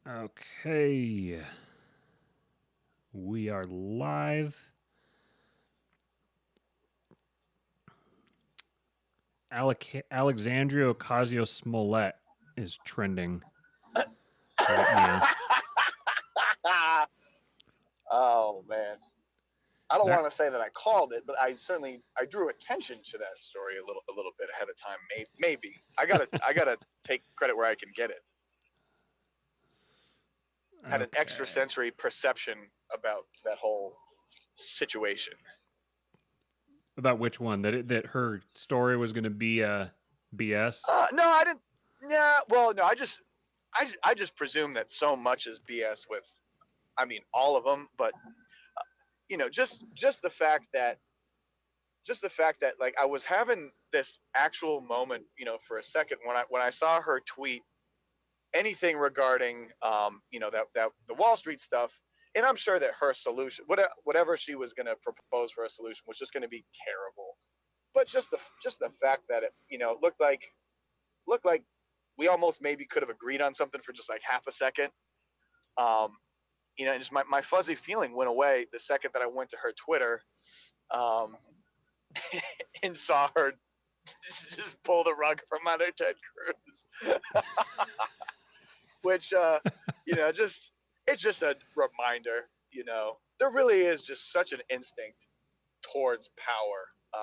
Okay, we are live. Alexandria Ocasio Smollett is trending right now. Oh man, I don't want That to say that I called it, but I drew attention to that story a little bit ahead of time. Maybe I gotta take credit where I can get it. Had an okay? extrasensory perception about that whole situation. About which one? That her story was going to be BS. No, I didn't. Yeah, well, no, I just presume that so much is BS with. I mean, all of them, but just the fact that like I was having this actual moment, for a second when I saw her tweet anything regarding that the Wall Street stuff, and I'm sure that her solution, whatever she was going to propose for a solution, was just going to be terrible. But just the fact that it looked like we almost maybe could have agreed on something for just like half a second. Um, and just my fuzzy feeling went away the second that I went to her Twitter, um, and saw her just pull the rug from under Ted Cruz, which just it's just a reminder. There really is just such an instinct towards power.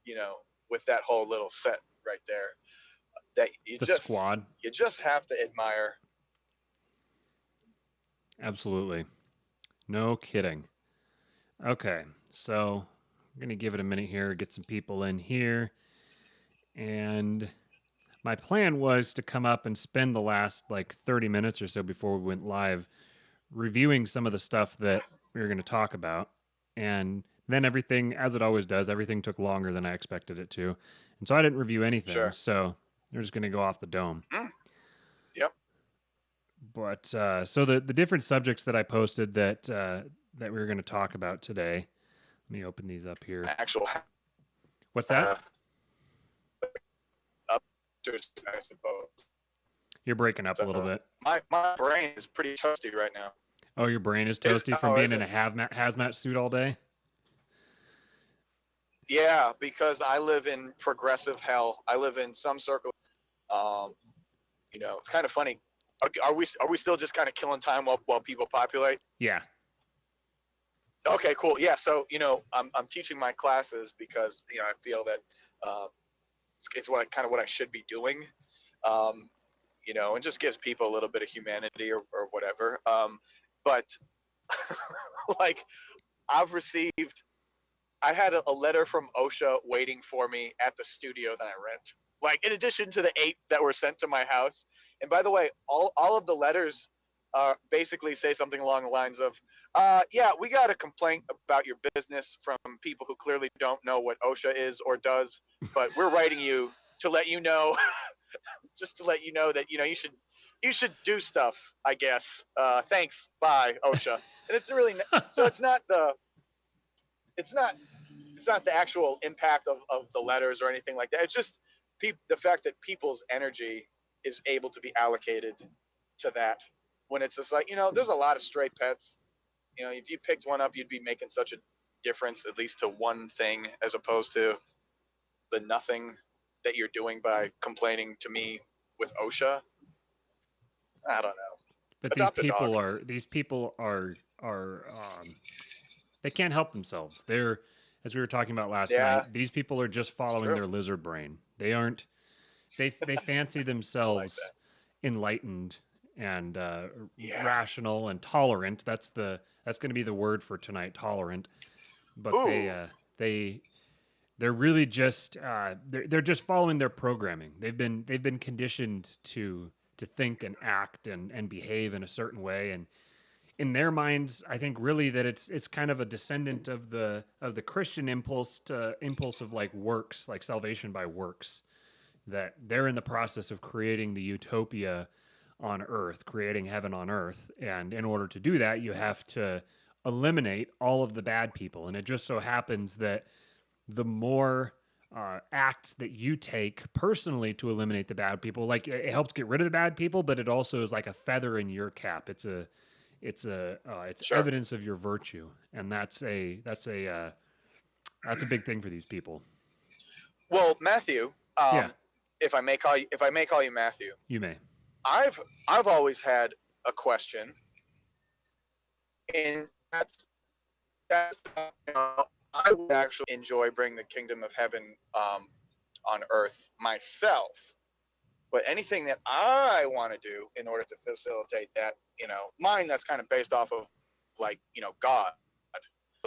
You know, with that whole little set right there, that you The just squad. you just have to admire. Absolutely. No kidding. Okay, so I'm going to give it a minute here, get some people in here. And my plan was to come up and spend the last like 30 minutes or so before we went live reviewing some of the stuff that we were going to talk about. And then everything, as it always does, everything took longer than I expected it to. And so I didn't review anything. Sure. So they're just going to go off the dome. Mm, yep. But so the different subjects that I posted that we were going to talk about today. Let me open these up here. Actual What's that? uh, up to, I suppose. You're breaking up a So little bit. my brain is pretty toasty right now. Oh, your brain is Is toasty from oh being is in it? a hazmat suit all day. Yeah, because I live in progressive hell. I live in some circle. Um, it's kind of funny. Are we still just kind of killing time while people populate? Yeah. Okay, cool. Yeah, so I'm teaching my classes because I feel that uh, it's what I should be doing. Um, and just gives people a little bit of humanity or whatever. But like I've received I had a letter from OSHA waiting for me at the studio that I rent. Like in addition to the 8 that were sent to my house. And by the way, all of the letters basically say something along the lines of, yeah, we got a complaint about your business from people who clearly don't know what OSHA is or does, but we're writing you to let you know, just to let you know that you should do stuff. I guess. Thanks. Bye, OSHA. And it's really so it's not it's not the actual impact of the letters or anything like that. It's just the fact that people's energy is able to be allocated to that. When it's just like, there's a lot of stray pets. If you picked one up, you'd be making such a difference, at least to one thing, as opposed to the nothing that you're doing by complaining to me with OSHA. I don't know. But Adopt a dog. these people are they can't help themselves. They're, as we were talking about last Yeah, night, these people are just it's following true. their lizard brain. They aren't. They fancy I like themselves that. enlightened and Yeah. rational and tolerant. That's going to be the word for tonight. Tolerant. But Ooh. they they're really just they're just following their programming. They've been conditioned to think and act and behave in a certain way, and in their minds, I think really that it's kind of a descendant of the Christian impulse of like works, like salvation by works, that they're in the process of creating the utopia on earth, creating heaven on earth, and in order to do that, you have to eliminate all of the bad people, and it just so happens that the more acts that you take personally to eliminate the bad people. Like it helps get rid of the bad people, but it also is like a feather in your cap. It's Sure. evidence of your virtue, and that's a big thing for these people. Well, Matthew, Yeah, if I may call you Matthew, you may. I've I've always had a question, and that's I would actually enjoy bringing the kingdom of heaven on earth myself. But anything that I want to do in order to facilitate that, mine that's kind of based off of like, God,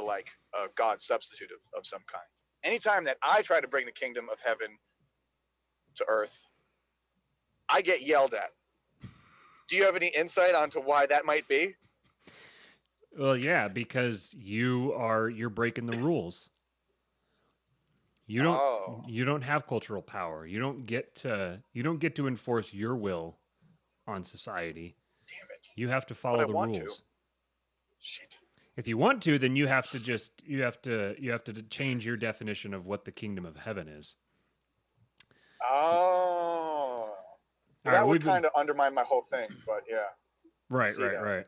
like a God substitute of some kind. Anytime that I try to bring the kingdom of heaven to earth, I get yelled at. Do you have any insight onto why that might be? Well, yeah, because you're breaking the rules. You don't Oh, you don't have cultural power. You don't get to enforce your will on society. damn it. You have to But follow I the want to. rules. Shit. If you want to, then you have to change your definition of what the kingdom of heaven is. Oh. All Well, right, that would we've been kind of undermine my whole thing, but yeah, I right, see right, that. right.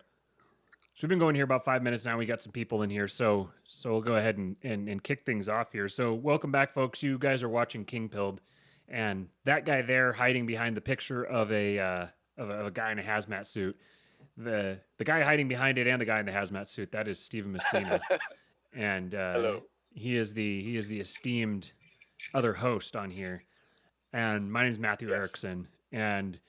So we've been going here about 5 minutes now. We got some people in here, so we'll go ahead and kick things off here. So welcome back, folks. You guys are watching King Pilled, and that guy there hiding behind the picture of a guy in a hazmat suit. The guy hiding behind it and the guy in the hazmat suit, that is Stephen Messina, and Hello. he is the esteemed other host on here. And my name is Matthew Yes. Erickson, and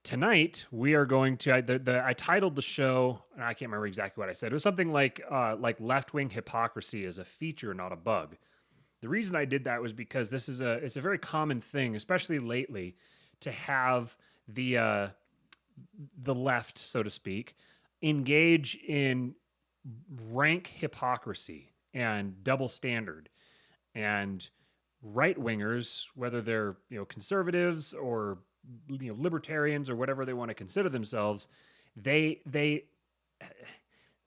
tonight we are going to I titled the show, and I can't remember exactly what I said. It was something like left wing hypocrisy is a feature, not a bug. The reason I did that was because it's a very common thing, especially lately, to have the left, so to speak, engage in rank hypocrisy and double standard. And right wingers, whether they're conservatives or libertarians or whatever they want to consider themselves, they they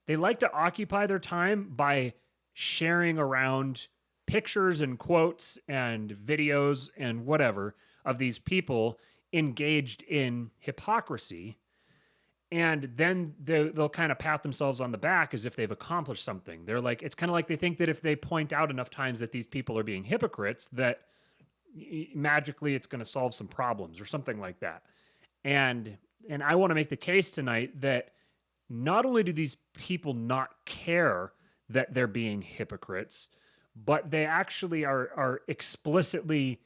like to occupy their time by sharing around pictures and quotes and videos and whatever of these people engaged in hypocrisy, and then they'll kind of pat themselves on the back as if they've accomplished something. They're like, it's kind of like they think that if they point out enough times that these people are being hypocrites, that magically it's going to solve some problems or something like that. And I want to make the case tonight that not only do these people not care that they're being hypocrites, but they actually are explicitly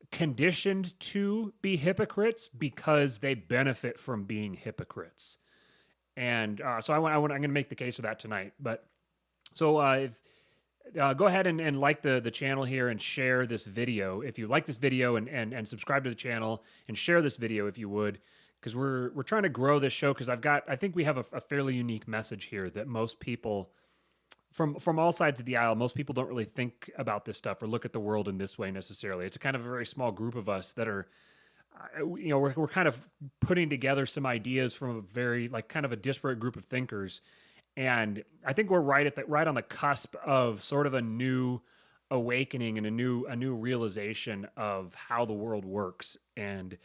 conditioned to be hypocrites because they benefit from being hypocrites. And so I'm going to make the case for that tonight. But so if go ahead and like the channel here and share this video if you like this video, and subscribe to the channel and share this video if you would, because we're trying to grow this show, because I think we have a fairly unique message here that most people from all sides of the aisle, most people don't really think about this stuff or look at the world in this way necessarily. It's a kind of a very small group of us that are we're kind of putting together some ideas from a very like kind of a disparate group of thinkers. And I think we're right on the cusp of sort of a new awakening and a new realization of how the world works. And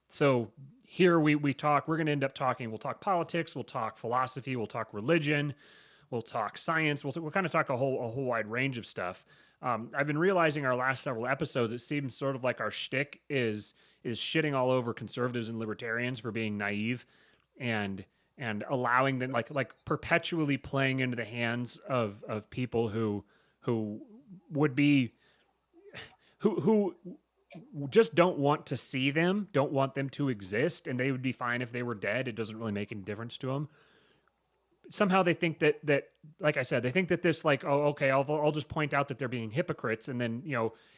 so here we talk, we're going to end up talking, we'll talk politics, we'll talk philosophy, we'll talk religion, we'll talk science, we'll kind of talk a whole wide range of stuff. I've been realizing our last several episodes, it seems sort of like our shtick is shitting all over conservatives and libertarians for being naive, and allowing them like perpetually playing into the hands of people who would be who just don't want to see them, don't want them to exist, and they would be fine if they were dead. It doesn't really make any difference to them. Somehow they think that like I said, they think that this like, oh, okay, I'll just point out that they're being hypocrites, and then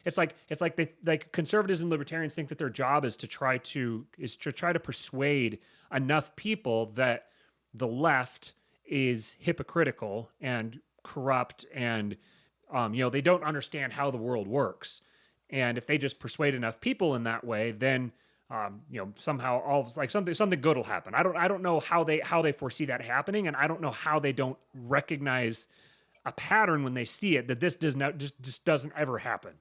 it's like they like conservatives and libertarians think that their job is to try to persuade enough people that the left is hypocritical and corrupt, and they don't understand how the world works. And if they just persuade enough people in that way, then somehow all like something good will happen. I don't know how they foresee that happening, and I don't know how they don't recognize a pattern when they see it, that this does not just doesn't ever happen.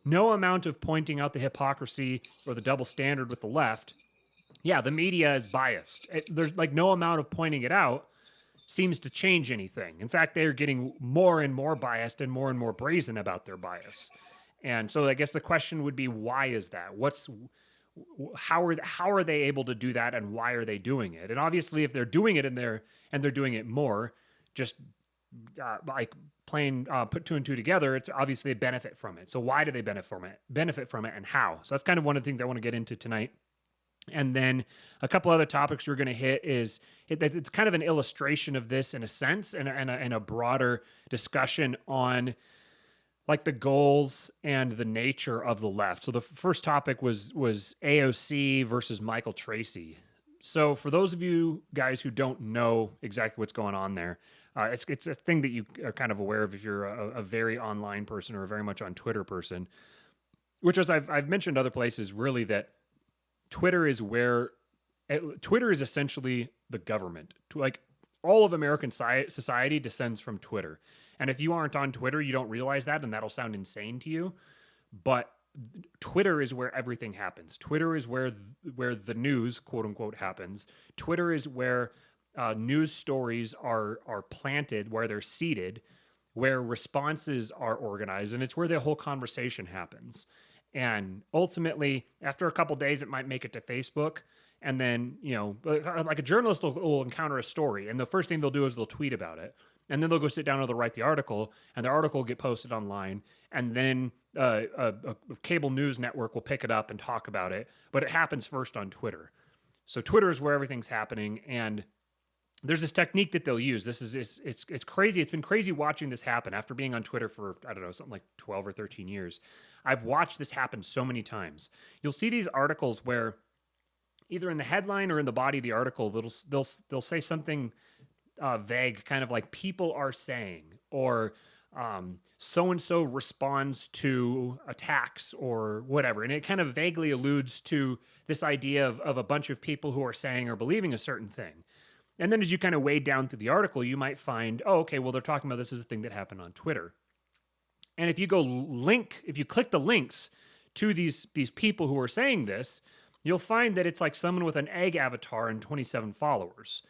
no amount of pointing out the hypocrisy or the double standard with the left, yeah, the media is biased. There's like no amount of pointing it out seems to change anything. In fact, they're getting more and more biased and more brazen about their bias. And so I guess the question would be, why is that? How are they able to do that, and why are they doing it? And obviously, if they're doing it and they're doing it more, just like plain put two and two together, it's obviously a benefit from it. So why do they benefit from it? And how? So that's kind of one of the things I want to get into tonight. And then a couple other topics we're going to hit is it's kind of an illustration of this in a sense, and a broader discussion on like the goals and the nature of the left. So the first topic was AOC versus Michael Tracy. So for those of you guys who don't know exactly what's going on there, it's a thing that you are kind of aware of if you're a very online person or a very much on Twitter person, which, as I've mentioned other places, really that Twitter is where Twitter is essentially the government. Like all of American society descends from Twitter. And if you aren't on Twitter, you don't realize that, and that'll sound insane to you. But Twitter is where everything happens. Twitter is where the news, quote unquote, happens. Twitter is where news stories are planted, where they're seeded, where responses are organized, and it's where the whole conversation happens. And ultimately, after a couple days, it might make it to Facebook. And then, like a journalist will encounter a story, and the first thing they'll do is they'll tweet about it. And then they'll go sit down and they'll write the article, and the article will get posted online. And then a cable news network will pick it up and talk about it. But it happens first on Twitter. So Twitter is where everything's happening. And there's this technique that they'll use. It's crazy. It's been crazy watching this happen after being on Twitter for, I don't know, something like 12 or 13 years. I've watched this happen so many times. You'll see these articles where either in the headline or in the body of the article, they'll say something vague, kind of like people are saying, or so and so responds to attacks or whatever. And it kind of vaguely alludes to this idea of a bunch of people who are saying or believing a certain thing. And then as you kind of wade down through the article, you might find, oh, okay, well, they're talking about this as a thing that happened on Twitter. And if you click the links to these people who are saying this, you'll find that it's like someone with an egg avatar and 27 followers.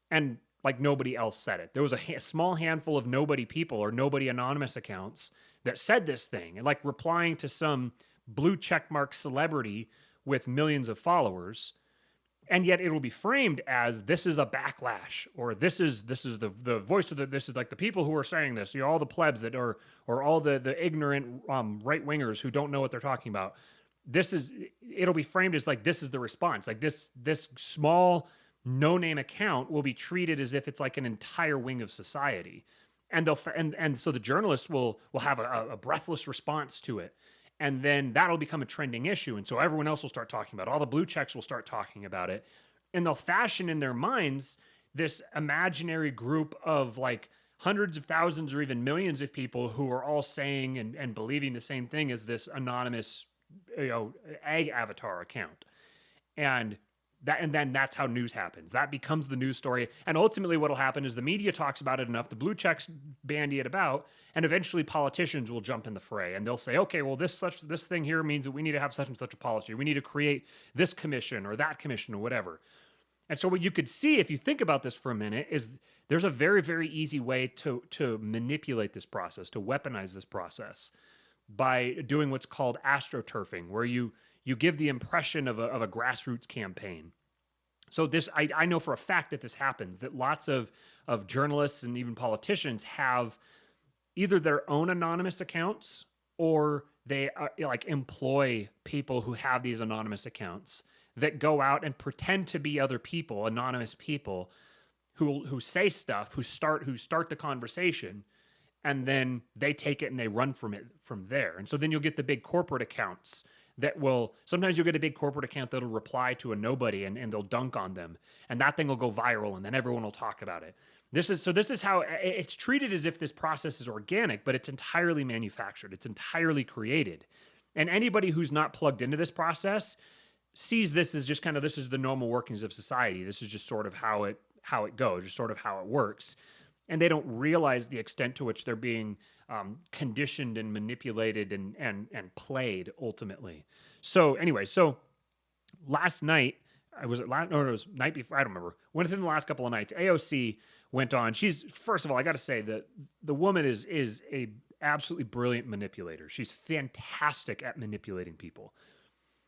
And like nobody else said it. There was a small handful of nobody people or nobody anonymous accounts that said this thing, and like replying to some blue checkmark celebrity with millions of followers. And yet it will be framed as this is a backlash, or this is the voice of this is like the people who are saying this, all the plebs that are, or all the ignorant right wingers who don't know what they're talking about. It'll be framed as like this is the response. Like this small no name account will be treated as if it's like an entire wing of society. And so the journalists will have a breathless response to it. And then that'll become a trending issue. And so everyone else will start talking about it. All the blue checks will start talking about it. And they'll fashion in their minds this imaginary group of like hundreds of thousands or even millions of people who are all saying and believing the same thing as this anonymous, egg avatar account. And then that's how news happens. That becomes the news story. And ultimately what will happen is the media talks about it enough, the blue checks bandy it about, and eventually politicians will jump in the fray and they'll say, okay, well, this thing here means that we need to have such and such a policy. We need to create this commission or that commission or whatever. And so what you could see, if you think about this for a minute, is there's a very, very easy way to manipulate this process, to weaponize this process by doing what's called astroturfing, where you give the impression of a grassroots campaign. So I know for a fact that this happens, that lots of journalists and even politicians have either their own anonymous accounts, or they like employ people who have these anonymous accounts that go out and pretend to be other people, anonymous people who say stuff, who start the conversation, and then they take it and they run from there. And so then you'll get the big corporate accounts sometimes you'll get a big corporate account that'll reply to a nobody and they'll dunk on them, and that thing will go viral, and then everyone will talk about it. This is how it's treated, as if this process is organic, but it's entirely manufactured. It's entirely created. And anybody who's not plugged into this process sees this as just kind of, this is the normal workings of society. This is just sort of how it goes, just sort of how it works. and they don't realize the extent to which they're being conditioned and manipulated and played ultimately. So anyway, so last night, I was it last no, it was night before. I don't remember. Within the last couple of nights, AOC went on. She's first of all, I got to say that the woman is a absolutely brilliant manipulator. She's fantastic at manipulating people.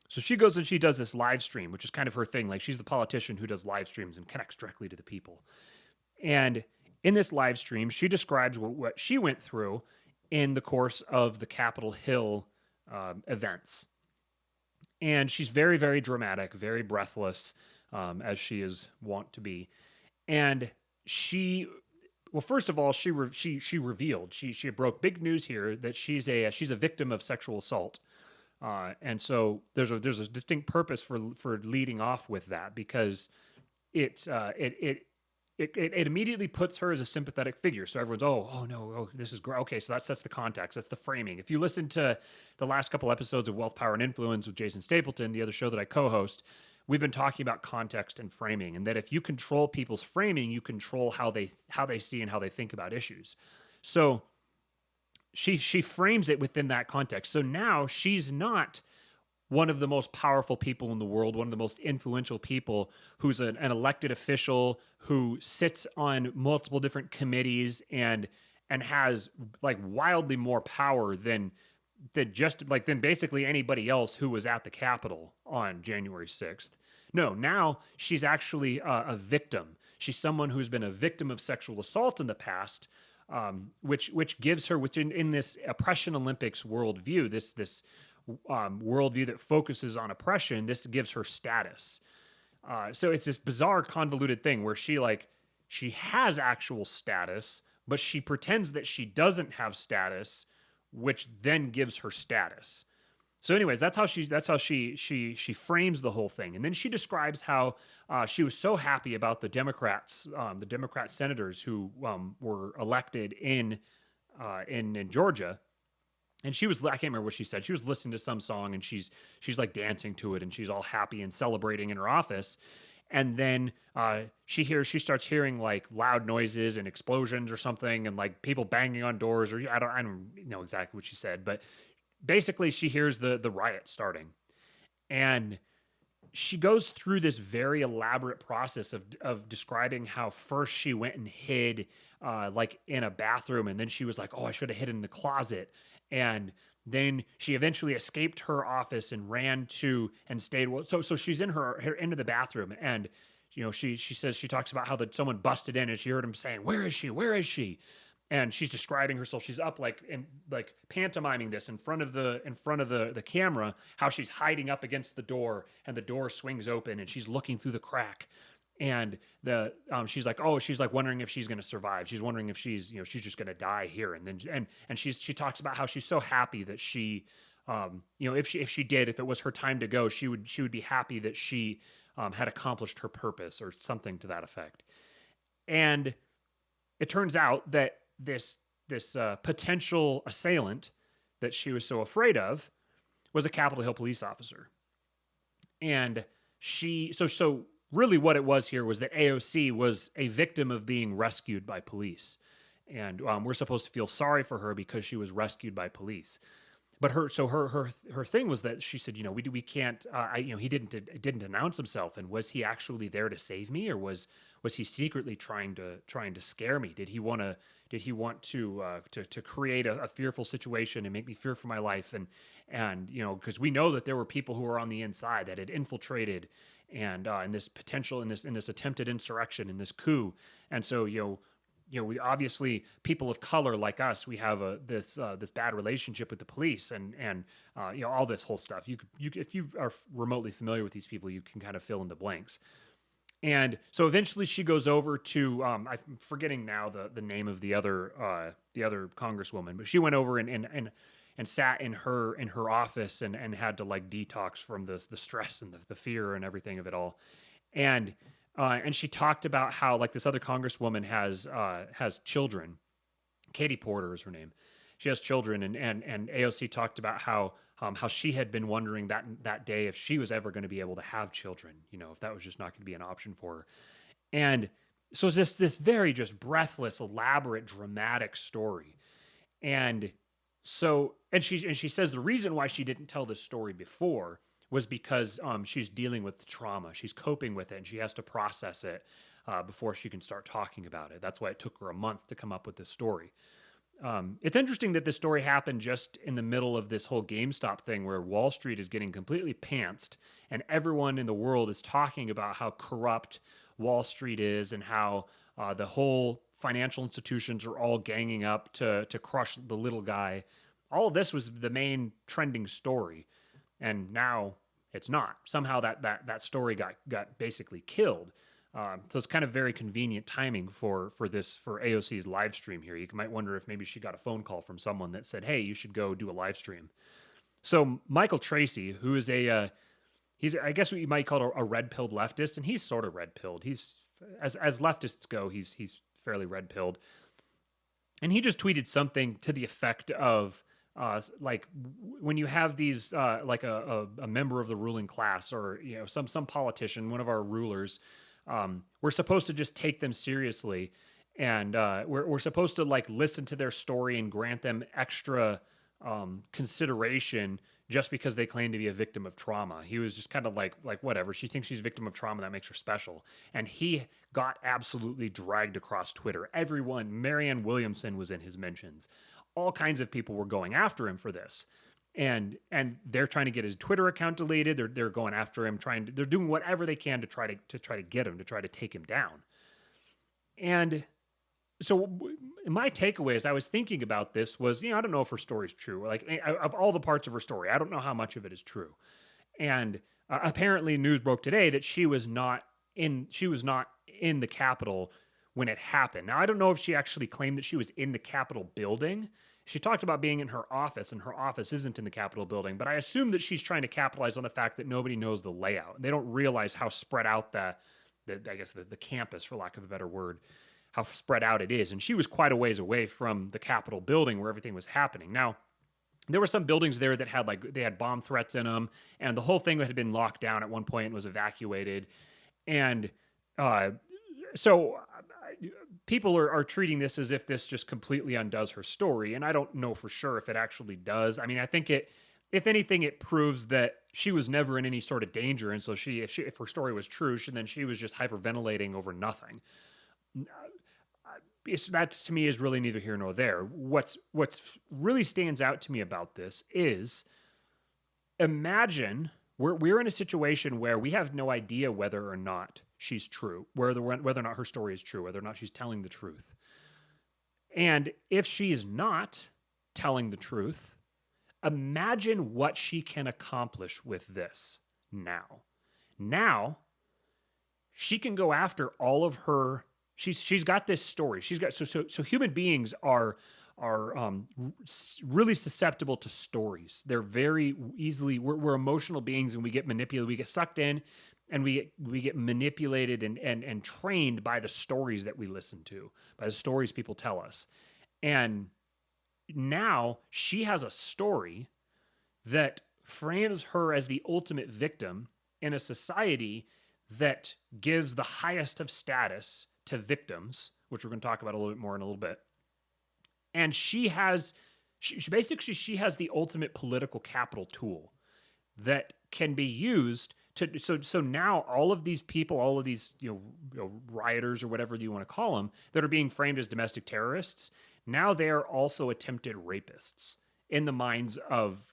So she goes and she does this live stream, which is kind of her thing. Like she's the politician who does live streams and connects directly to the people. And in this live stream, she describes what she went through in the course of the Capitol Hill events. And she's very, very dramatic, very breathless, as she is wont to be. And she, well, first of all, she revealed she broke big news here that she's a victim of sexual assault. And so there's a distinct purpose for leading off with that because it's it immediately puts her as a sympathetic figure. So everyone's, oh no, oh this is great. Okay, so that's the context, that's the framing. If you listen to the last couple episodes of Wealth, Power, and Influence with Jason Stapleton, the other show that I co-host, we've been talking about context and framing, and that if you control people's framing, you control how they see and how they think about issues. So she frames it within that context. So now she's not one of the most powerful people in the world, one of the most influential people who's an elected official who sits on multiple different committees and has like wildly more power than basically anybody else who was at the Capitol on January 6th. No, now she's actually a victim. She's someone who's been a victim of sexual assault in the past, which gives her, which in this oppression Olympics worldview, this worldview that focuses on oppression, this gives her status. So it's this bizarre, convoluted thing where she has actual status, but she pretends that she doesn't have status, which then gives her status. So, anyways, that's how she frames the whole thing, and then she describes how she was so happy about the Democrat senators who were elected in Georgia. And she was, I can't remember what she said. She was listening to some song and she's like dancing to it and she's all happy and celebrating in her office. And then she starts hearing like loud noises and explosions or something and like people banging on doors, or I don't know exactly what she said, but basically she hears the riot starting. And she goes through this very elaborate process of describing how first she went and hid like in a bathroom, and then she was like, oh, I should have hid in the closet. And then she eventually escaped her office and ran to and stayed. So she's in her into the bathroom, and she says, she talks about how someone busted in and she heard him saying, where is she, where is she? And she's describing herself. She's up like pantomiming this in front of the camera, how she's hiding up against the door and the door swings open and she's looking through the crack. And she's like wondering if she's going to survive. She's wondering if she's just going to die here. And then she talks about how she's so happy that she if it was her time to go, she would be happy that she had accomplished her purpose or something to that effect. And it turns out that this potential assailant that she was so afraid of was a Capitol Hill police officer. And so really what it was here was that AOC was a victim of being rescued by police. And we're supposed to feel sorry for her because she was rescued by police. But her thing was that she said, we can't. He didn't announce himself, and was he actually there to save me, or was he secretly trying to scare me? Did he want to create a fearful situation and make me fear for my life? And because we know that there were people who were on the inside that had infiltrated, and in this attempted insurrection, in this coup, and so we obviously, people of color like us, we have this bad relationship with the police, and all this whole stuff. You if you are remotely familiar with these people, you can kind of fill in the blanks. And so eventually she goes over to I'm forgetting now the name of the other congresswoman, but she went over and sat in her office and had to like detox from the stress and the fear and everything of it all. And she talked about how like this other congresswoman has children. Katie Porter is her name. She has children, and AOC talked about how she had been wondering that day if she was ever going to be able to have children. If that was just not going to be an option for her. And So it's this very just breathless, elaborate, dramatic story. And she says the reason why she didn't tell this story before was because she's dealing with trauma. She's coping with it, and she has to process it before she can start talking about it. That's why it took her a month to come up with this story. It's interesting that this story happened just in the middle of this whole GameStop thing where Wall Street is getting completely pantsed and everyone in the world is talking about how corrupt Wall Street is and how the whole financial institutions are all ganging up to crush the little guy. All of this was the main trending story, and now it's not. Somehow that story got basically killed. So it's kind of very convenient timing for AOC's live stream here. You might wonder if maybe she got a phone call from someone that said, "Hey, you should go do a live stream." So Michael Tracy, who is he's I guess what you might call a red pilled leftist, and he's sort of red pilled. He's as leftists go, he's fairly red pilled, and he just tweeted something to the effect of. Like when you have these like a member of the ruling class or some politician, one of our rulers, we're supposed to just take them seriously, and we're supposed to like listen to their story and grant them extra consideration just because they claim to be a victim of trauma. He was just kind of like whatever. She thinks she's a victim of trauma, that makes her special. And he got absolutely dragged across Twitter. Everyone, Marianne Williamson was in his mentions. All kinds of people were going after him for this. And they're trying to get his Twitter account deleted. They're going after him, they're doing whatever they can to try to get him, to try to take him down. And so my takeaway as I was thinking about this was, I don't know if her story's true. Like of all the parts of her story, I don't know how much of it is true. And apparently news broke today that she was not in the Capitol when it happened. Now I don't know if she actually claimed that she was in the Capitol building. She talked about being in her office, and her office isn't in the Capitol building, but I assume that she's trying to capitalize on the fact that nobody knows the layout. They don't realize how spread out the campus, for lack of a better word, how spread out it is. And she was quite a ways away from the Capitol building where everything was happening. Now, there were some buildings there that had they had bomb threats in them, and the whole thing had been locked down at one point and was evacuated. And so people are treating this as if this just completely undoes her story. And I don't know for sure if it actually does. I mean, I think if anything, it proves that she was never in any sort of danger. And so if her story was true, then she was just hyperventilating over nothing. That to me is really neither here nor there. What's really stands out to me about this is, imagine we're in a situation where we have no idea whether or not she's true, whether or not her story is true, whether or not she's telling the truth. And if she's not telling the truth, imagine what she can accomplish with this now. Now, she can go after all of her. She's got this story. She's got so human beings are really susceptible to stories. They're very easily we're emotional beings, and we get manipulated. We get sucked in, and we get manipulated and trained by the stories that we listen to, by the stories people tell us. And now she has a story that frames her as the ultimate victim in a society that gives the highest of status to victims, which we're going to talk about a little bit more in a little bit. And she basically has the ultimate political capital tool that can be used to. So now all of these people, all of these rioters or whatever you want to call them, that are being framed as domestic terrorists, now they are also attempted rapists in the minds of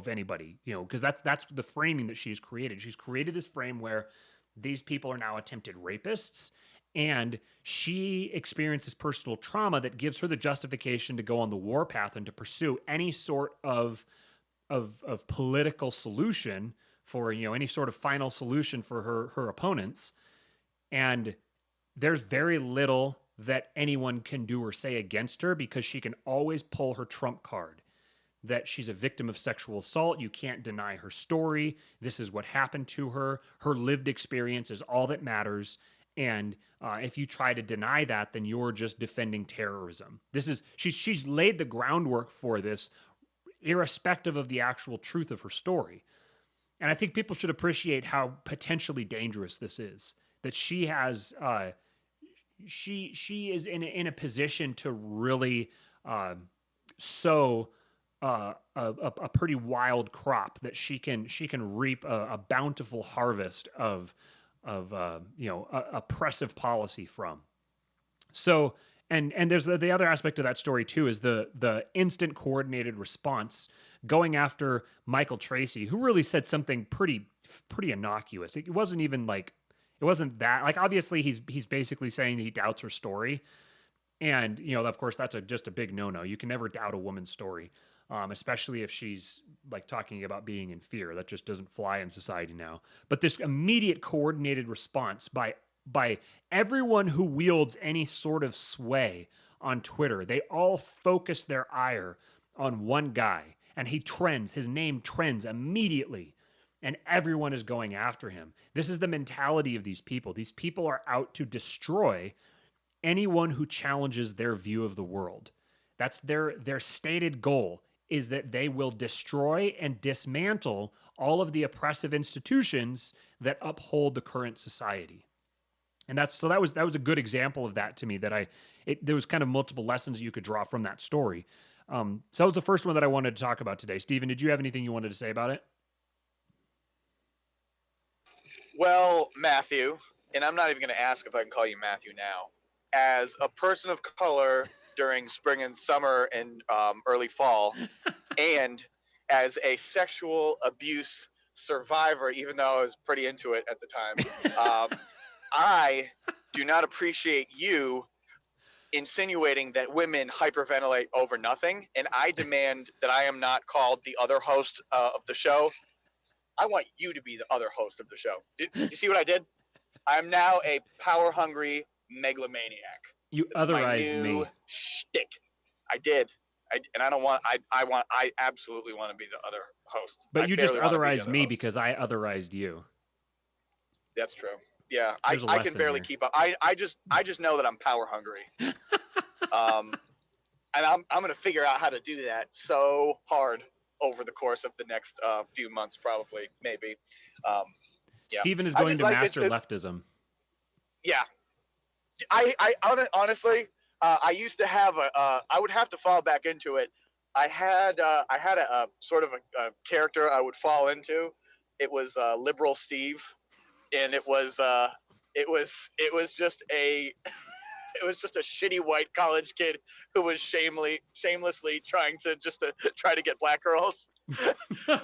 anybody, because that's the framing that she's created. She's created this frame where these people are now attempted rapists, and she experienced this personal trauma that gives her the justification to go on the war path and to pursue any sort of political solution for any sort of final solution for her opponents. And there's very little that anyone can do or say against her, because she can always pull her trump card that she's a victim of sexual assault. You can't deny her story. This is what happened to her. Her lived experience is all that matters. And if you try to deny that, then you're just defending terrorism. She's laid the groundwork for this, irrespective of the actual truth of her story. And I think people should appreciate how potentially dangerous this is. That she has she is in a position to really uh, sow a pretty wild crop that she can reap a bountiful harvest of oppressive policy from. So and there's the other aspect of that story too is the instant coordinated response going after Michael Tracy, who really said something pretty innocuous. It wasn't even like it wasn't that like obviously he's basically saying he doubts her story, and of course that's just a big no-no. You can never doubt a woman's story, especially if she's like talking about being in fear. That just doesn't fly in society now. But this immediate coordinated response by everyone who wields any sort of sway on Twitter, they all focus their ire on one guy, and his name trends immediately, and everyone is going after him. This is the mentality of these people. These people are out to destroy anyone who challenges their view of the world. That's their stated goal, is that they will destroy and dismantle all of the oppressive institutions that uphold the current society. And that was a good example of that to me. There was kind of multiple lessons you could draw from that story. So that was the first one that I wanted to talk about today. Steven, did you have anything you wanted to say about it? Well, Matthew, and I'm not even going to ask if I can call you Matthew now. As a person of color during spring and summer and early fall, and as a sexual abuse survivor, even though I was pretty into it at the time, I do not appreciate you insinuating that women hyperventilate over nothing, and I demand that I am not called the other host of the show. I want you to be the other host of the show. Did you see what I did? I'm now a power hungry megalomaniac. You It's my otherized new me. shtick. I did. And I don't want. I absolutely want to be the other host. But I you just barely want to be the otherized other me host. because I otherized you. That's true. Yeah, There's a I can lesson barely here. keep up. I just know that I'm power hungry. Um, and I'm gonna figure out how to do that so hard over the course of the next few months, probably, maybe. Um, yeah, Steven is I going just to like master leftism. yeah. Honestly, I used to have I would have to fall back into it. I had a sort of a character I would fall into. It was liberal Steve, and it was just a it was just a shitty white college kid who was shamelessly trying to just to try to get black girls.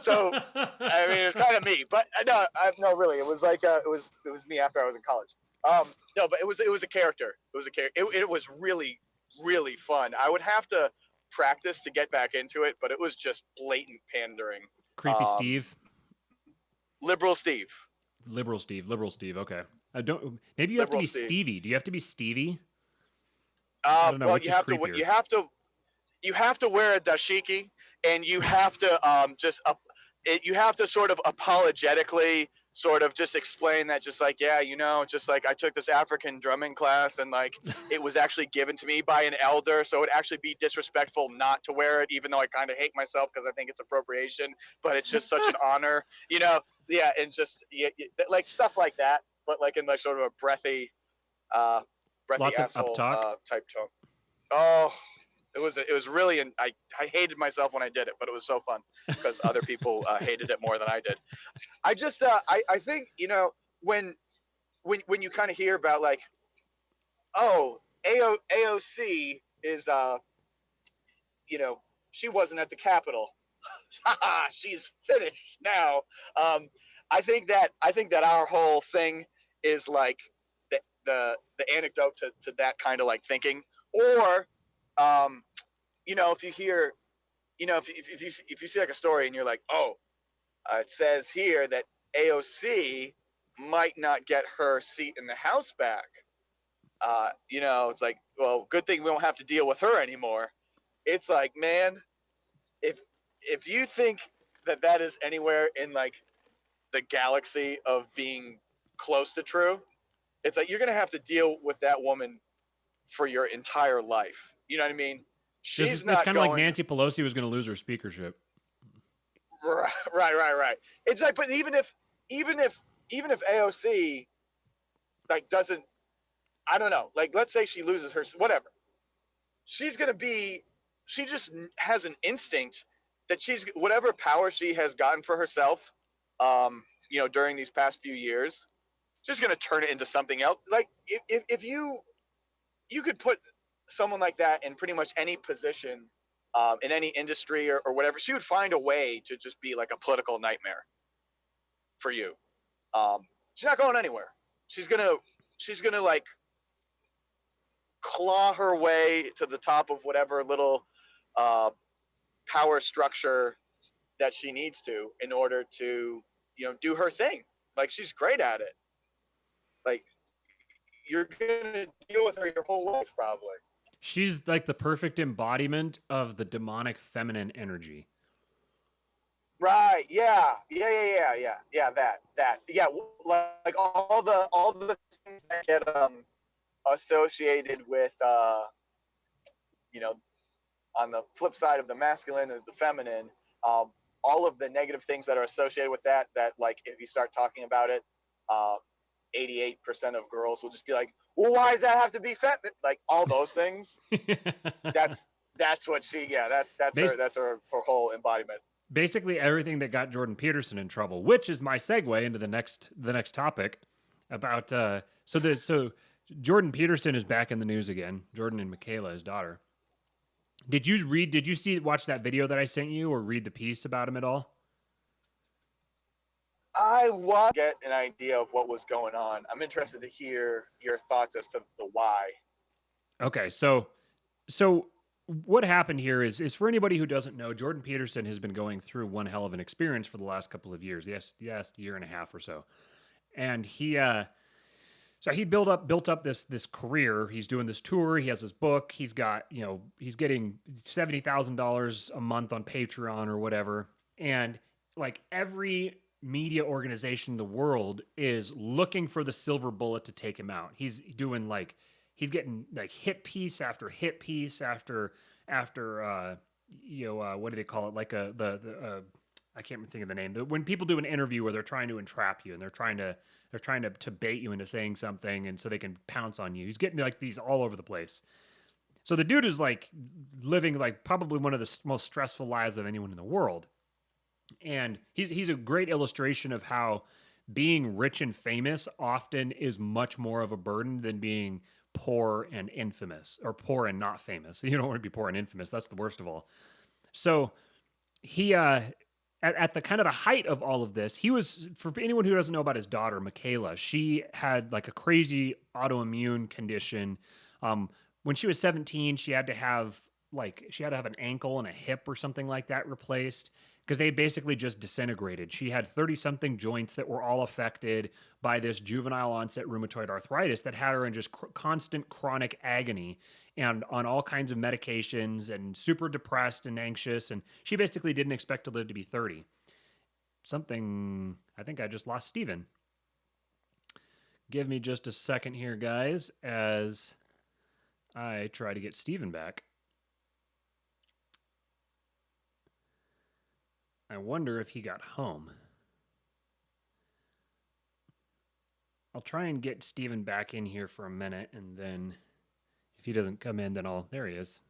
So I mean, it's kind of me, but no, really, it was like it was me after I was in college. No, but it was a character. It was a character. It was really fun. I would have to practice to get back into it, but it was just blatant pandering. Creepy Um, Steve. Liberal Steve, Liberal Steve. Liberal Steve. Okay. I don't. Maybe you have to liberal be Steve. Stevie. Do you have to be Stevie? I don't know. Well, Which you is have to creepier? you have to wear a dashiki, and you have to you have to sort of apologetically sort of just explain that, just like, yeah, just like I took this African drumming class, and like it was actually given to me by an elder, so it'd actually be disrespectful not to wear it, even though I kind of hate myself because I think it's appropriation, but it's just such an honor, yeah, and just like stuff like that, but like in like sort of a uh breathy Lots of up asshole talk. type tone. Oh, it was really, and I hated myself when I did it, but it was so fun because other people hated it more than I did. I just I think when when you kind of hear about like, oh, AOC is you know she wasn't at the Capitol, she's finished now. Um, I think that our whole thing is like the anecdote to that kind of like thinking, or um, if you hear, if you see like a story and you're like, oh, it says here that AOC might not get her seat in the House back. It's like, well, good thing we don't have to deal with her anymore. It's like, man, if if you think that that is anywhere in like the galaxy of being close to true, it's like you're gonna have to deal with that woman for your entire life. You know what I mean? She's It's not kind of like going. Nancy Pelosi was going to lose her speakership. Right. It's like, but even if AOC like doesn't I don't know. Like, let's say she loses her, whatever. She's gonna be. She just has an instinct that she's whatever power she has gotten for herself, during these past few years, she's gonna turn it into something else. Like if you could put someone like that in pretty much any position, in any industry or whatever, she would find a way to just be like a political nightmare for you. She's not going anywhere. She's gonna like claw her way to the top of whatever little uh, power structure that she needs to in order to do her thing. Like she's great at it. Like you're gonna deal with her your whole life probably. She's like the perfect embodiment of the demonic feminine energy. Right. Yeah. Yeah. Yeah. Yeah. Yeah. Yeah. That. Yeah. Like all the things that get associated with you know on the flip side of the masculine and the feminine, um, all of the negative things that are associated with that like if you start talking about it, uh, 88% of girls will just be like, well, why does that have to be feminine? Like all those things. That's that's what she. Yeah. That's her. Bas- That's her whole embodiment. Basically everything that got Jordan Peterson in trouble, which is my segue into the next topic about so Jordan Peterson is back in the news again. Jordan and Michaela, his daughter. Did you watch that video that I sent you or read the piece about him at all? I want to get an idea of what was going on. I'm interested to hear your thoughts as to the why. Okay, so what happened here is for anybody who doesn't know, Jordan Peterson has been going through one hell of an experience for the last couple of years. Yes, year and a half or so. And he built up this career. He's doing this tour. He has his book. He's got he's getting $70,000 a month on Patreon or whatever. And like every media organization in the world is looking for the silver bullet to take him out. He's getting like hit piece after hit piece after what do they call it, like I can't think of the name. When people do an interview where they're trying to entrap you and they're trying to bait you into saying something and so they can pounce on you. He's getting like these all over the place. So the dude is like living like probably one of the most stressful lives of anyone in the world. And he's a great illustration of how being rich and famous often is much more of a burden than being poor and infamous, or poor and not famous. You don't want to be poor and infamous. That's the worst of all. So he at the kind of the height of all of this, he was, for anyone who doesn't know about his daughter Michaela, she had like a crazy autoimmune condition. When she was 17, she had to have an ankle and a hip or something like that replaced because they basically just disintegrated. She had 30 something joints that were all affected by this juvenile onset rheumatoid arthritis that had her in just constant chronic agony and on all kinds of medications and super depressed and anxious. And she basically didn't expect to live to be 30. I think I just lost Steven. Give me just a second here, guys, as I try to get Steven back. I wonder if he got home. I'll try and get Steven back in here for a minute, and then if he doesn't come in, then there he is.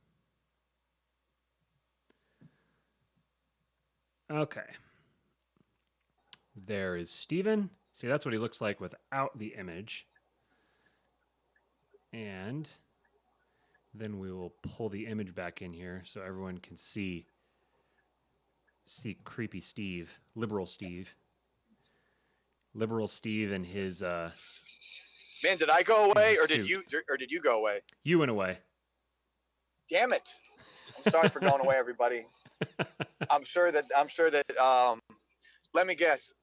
Okay. There is Steven. See, that's what he looks like without the image. And then we will pull the image back in here so everyone can see creepy Steve, liberal Steve and his Man, did I go away or did you go away? You went away. Damn it. I'm sorry for going away, everybody. I'm sure that let me guess.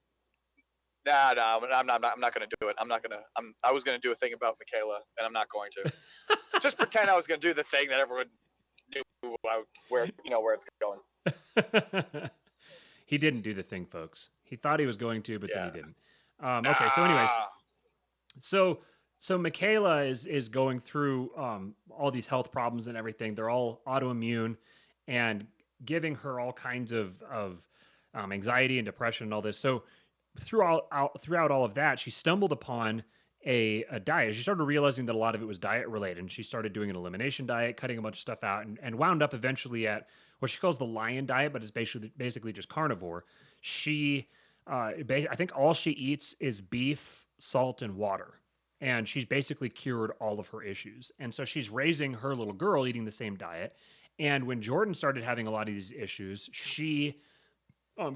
Nah, I'm not gonna do it. I was gonna do a thing about Michaela, and I'm not going to. Just pretend I was gonna do the thing that everyone knew where it's going. He didn't do the thing, folks. He thought he was going to, but then he didn't. Okay, so anyways, so Michaela is going through all these health problems and everything. They're all autoimmune and giving her all kinds of anxiety and depression and all this. So throughout all of that, she stumbled upon a diet. She started realizing that a lot of it was diet related, and she started doing an elimination diet, cutting a bunch of stuff out, and wound up eventually at what she calls the lion diet, but it's basically just carnivore. She, I think all she eats is beef, salt, and water, and she's basically cured all of her issues. And so she's raising her little girl eating the same diet. And when Jordan started having a lot of these issues, she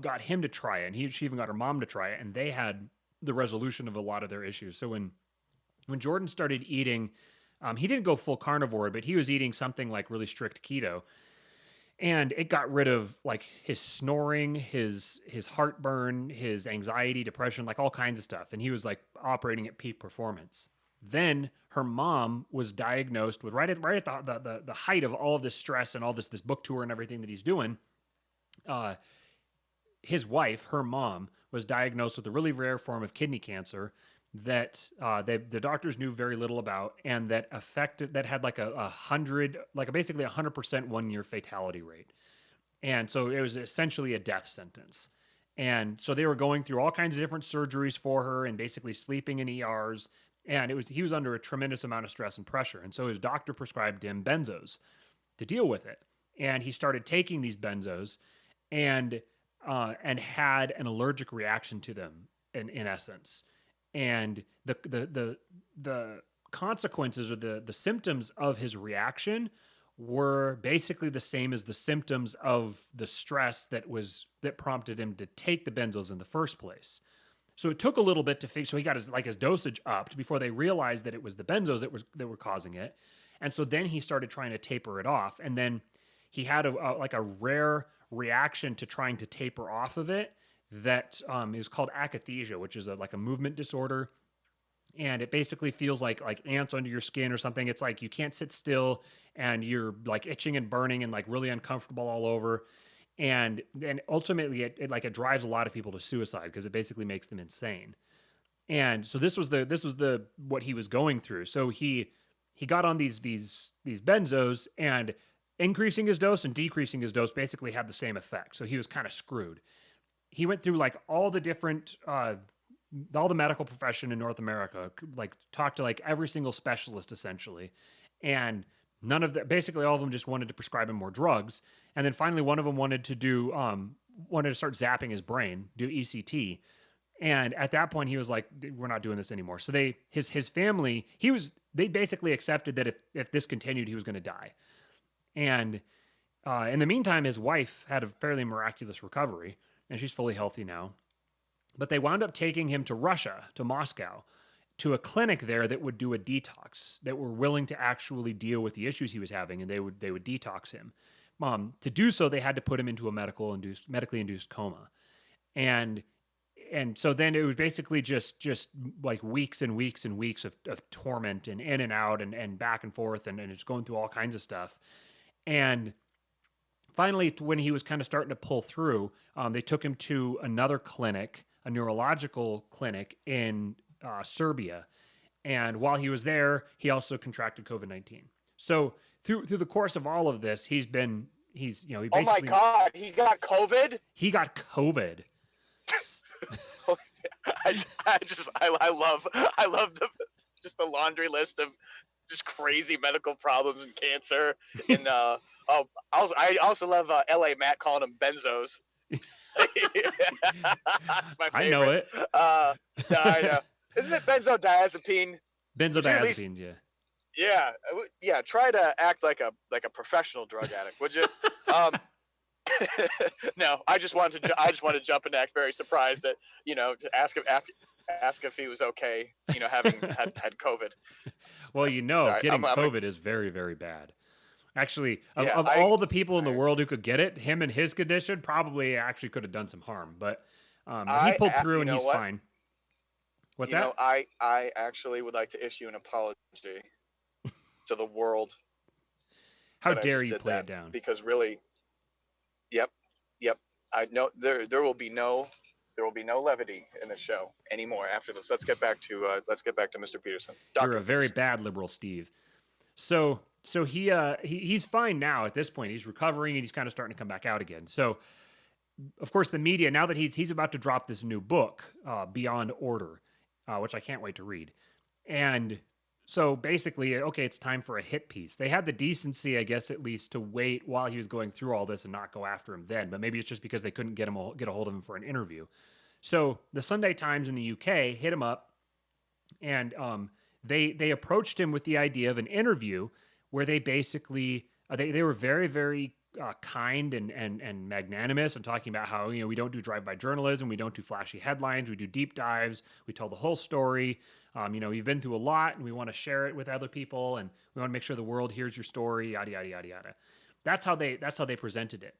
got him to try it, and she even got her mom to try it, and they had the resolution of a lot of their issues. So when Jordan started eating, he didn't go full carnivore, but he was eating something like really strict keto, and it got rid of like his snoring, his heartburn, his anxiety, depression, like all kinds of stuff, and he was like operating at peak performance. Then her mom was diagnosed with right at the height of all of this stress and all this book tour and everything that he's doing. Uh, his wife, her mom, was diagnosed with a really rare form of kidney cancer that the doctors knew very little about, and that had like a hundred, like basically 100% 1 year fatality rate, and so it was essentially a death sentence. And so they were going through all kinds of different surgeries for her, and basically sleeping in ERs, and he was under a tremendous amount of stress and pressure, and so his doctor prescribed him benzos to deal with it, and he started taking these benzos, and had an allergic reaction to them in essence. And the consequences, or the symptoms of his reaction, were basically the same as the symptoms of the stress that prompted him to take the benzos in the first place. So it took a little bit to fix. So he got his dosage upped before they realized that it was the benzos that were causing it. And so then he started trying to taper it off, and then he had a rare reaction to trying to taper off of it that is called akathisia, which is like a movement disorder, and it basically feels like ants under your skin or something. It's like you can't sit still, and you're like itching and burning and like really uncomfortable all over. And then ultimately it drives a lot of people to suicide because it basically makes them insane. And so this was the what he was going through. So he got on these benzos, and increasing his dose and decreasing his dose basically had the same effect. So he was kind of screwed. He went through like all the different all the medical profession in North America, like talked to like every single specialist essentially, and none of the basically all of them just wanted to prescribe him more drugs. And then finally one of them wanted to start zapping his brain, do ECT. And at that point he was like, we're not doing this anymore. So his family, they basically accepted that if this continued, he was going to die. And in the meantime, his wife had a fairly miraculous recovery, and she's fully healthy now. But they wound up taking him to Russia, to Moscow, to a clinic there that would do a detox, that were willing to actually deal with the issues he was having, and they would detox him. To do so, they had to put him into a medically induced coma, and so then it was basically just like weeks and weeks and weeks of torment, and in and out, and back and forth, and it's going through all kinds of stuff. And finally, when he was kind of starting to pull through, they took him to another clinic, a neurological clinic in Serbia. And while he was there, he also contracted COVID-19. So through the course of all of this, he basically, oh my God, he got COVID. He got COVID. I love the laundry list of just crazy medical problems and cancer. And I also love LA Matt calling them benzos. That's my favorite. I know it. No, I know. Isn't it benzodiazepine? Benzodiazepines, yeah. Yeah. Try to act like a professional drug addict, would you? No, I just wanted to jump and act very surprised that, to ask if he was okay, having had COVID. Well, getting COVID is very, very bad. Actually, of all the people in the world who could get it, him and his condition probably actually could have done some harm. But he pulled through, and he's fine. What's that? I actually would like to issue an apology to the world. How dare you play it down? Because really, yep. I know there will be no levity in the show anymore after this. Let's get back to Mr. Peterson. You're a very bad liberal, Steve. So he's fine now at this point. He's recovering, and he's kind of starting to come back out again. So, of course, the media, now that he's about to drop this new book, Beyond Order, which I can't wait to read. And so basically, okay, it's time for a hit piece. They had the decency, I guess, at least to wait while he was going through all this and not go after him then. But maybe it's just because they couldn't get a hold of him for an interview. So the Sunday Times in the UK hit him up, and they approached him with the idea of an interview where they basically they were very kind and magnanimous and talking about how we don't do drive-by journalism, we don't do flashy headlines, we do deep dives, we tell the whole story. You've been through a lot, and we want to share it with other people, and we want to make sure the world hears your story, yada yada yada yada. That's how they presented it,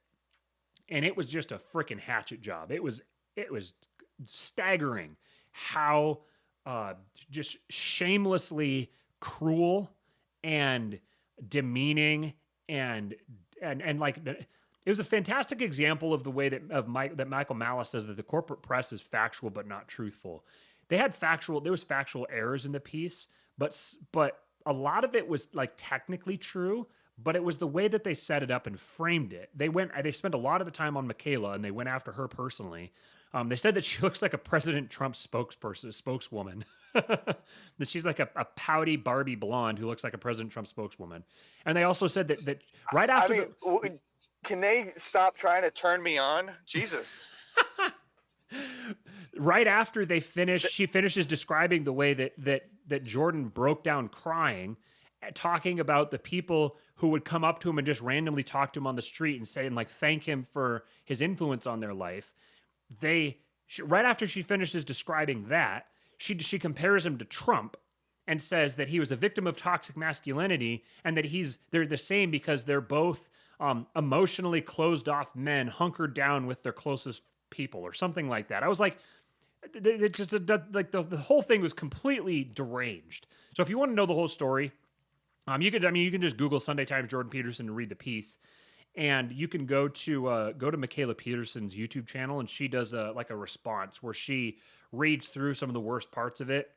and it was just a freaking hatchet job. It was staggering how uh, just shamelessly cruel and demeaning and like it was a fantastic example of the way that Michael Malice says that the corporate press is factual but not truthful. There was factual errors in the piece, but a lot of it was like technically true, but it was the way that they set it up and framed it. They spent a lot of the time on Michaela, and they went after her personally. They said that she looks like a President Trump spokeswoman. That she's like a pouty Barbie blonde who looks like a President Trump spokeswoman. And they also said that right I after mean, can they stop trying to turn me on? Jesus. right after she finishes describing the way that Jordan broke down crying, talking about the people who would come up to him and just randomly talk to him on the street and say and like thank him for his influence on their life. Right after she finishes describing that, she compares him to Trump and says that he was a victim of toxic masculinity and that they're the same because they're both emotionally closed off men hunkered down with their closest people or something like that. I was like, the whole thing was completely deranged. So if you want to know the whole story, you can just Google Sunday Times Jordan Peterson and read the piece. And you can go to Michaela Peterson's YouTube channel, and she does a response where she reads through some of the worst parts of it,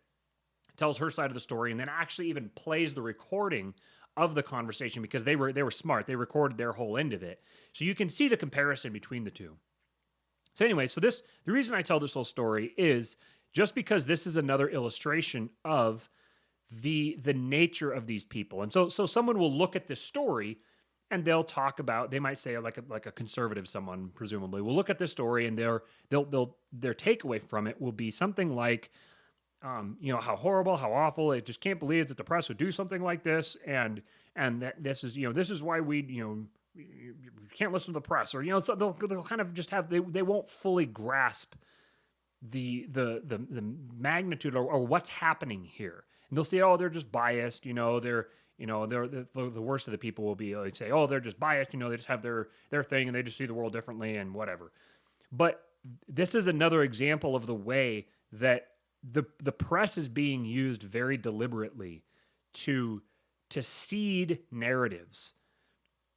tells her side of the story, and then actually even plays the recording of the conversation because they were smart. They recorded their whole end of it, so you can see the comparison between the two. So anyway, the reason I tell this whole story is just because this is another illustration of the nature of these people, and so someone will look at this story and they might say like a conservative someone presumably will look at this story and their takeaway from it will be something like how horrible, how awful, I just can't believe that the press would do something like this, and that this is why you can't listen to the press, or so they'll kind of just have they won't fully grasp the magnitude or what's happening here, and they'll say, oh, they're just biased, they're the worst of the people will be like say, oh, they're just biased, they just have their thing and they just see the world differently and whatever. But this is another example of the way that the press is being used very deliberately to seed narratives.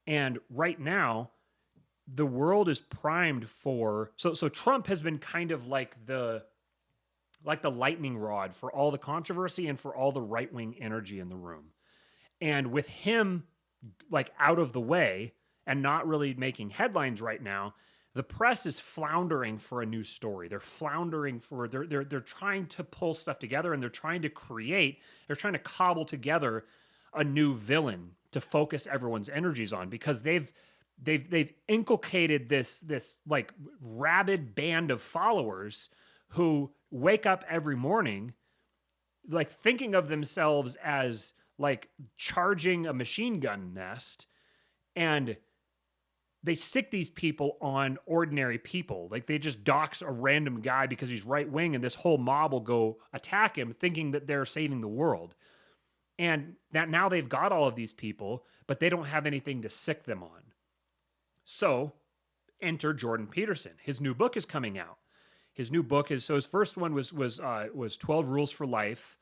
And right now, the world is primed for so Trump has been kind of like the lightning rod for all the controversy and for all the right-wing energy in the room. And with him like out of the way and not really making headlines right now, the press is floundering for a new story. They're floundering for they're trying to pull stuff together, and they're trying to cobble together a new villain to focus everyone's energies on, because they've inculcated this like rabid band of followers who wake up every morning like thinking of themselves as like charging a machine gun nest, and they stick these people on ordinary people. Like they just dox a random guy because he's right wing, and this whole mob will go attack him thinking that they're saving the world. And that now they've got all of these people, but they don't have anything to sick them on. So enter Jordan Peterson. His new book is coming out. His new book is, so his first one was 12 Rules for Life.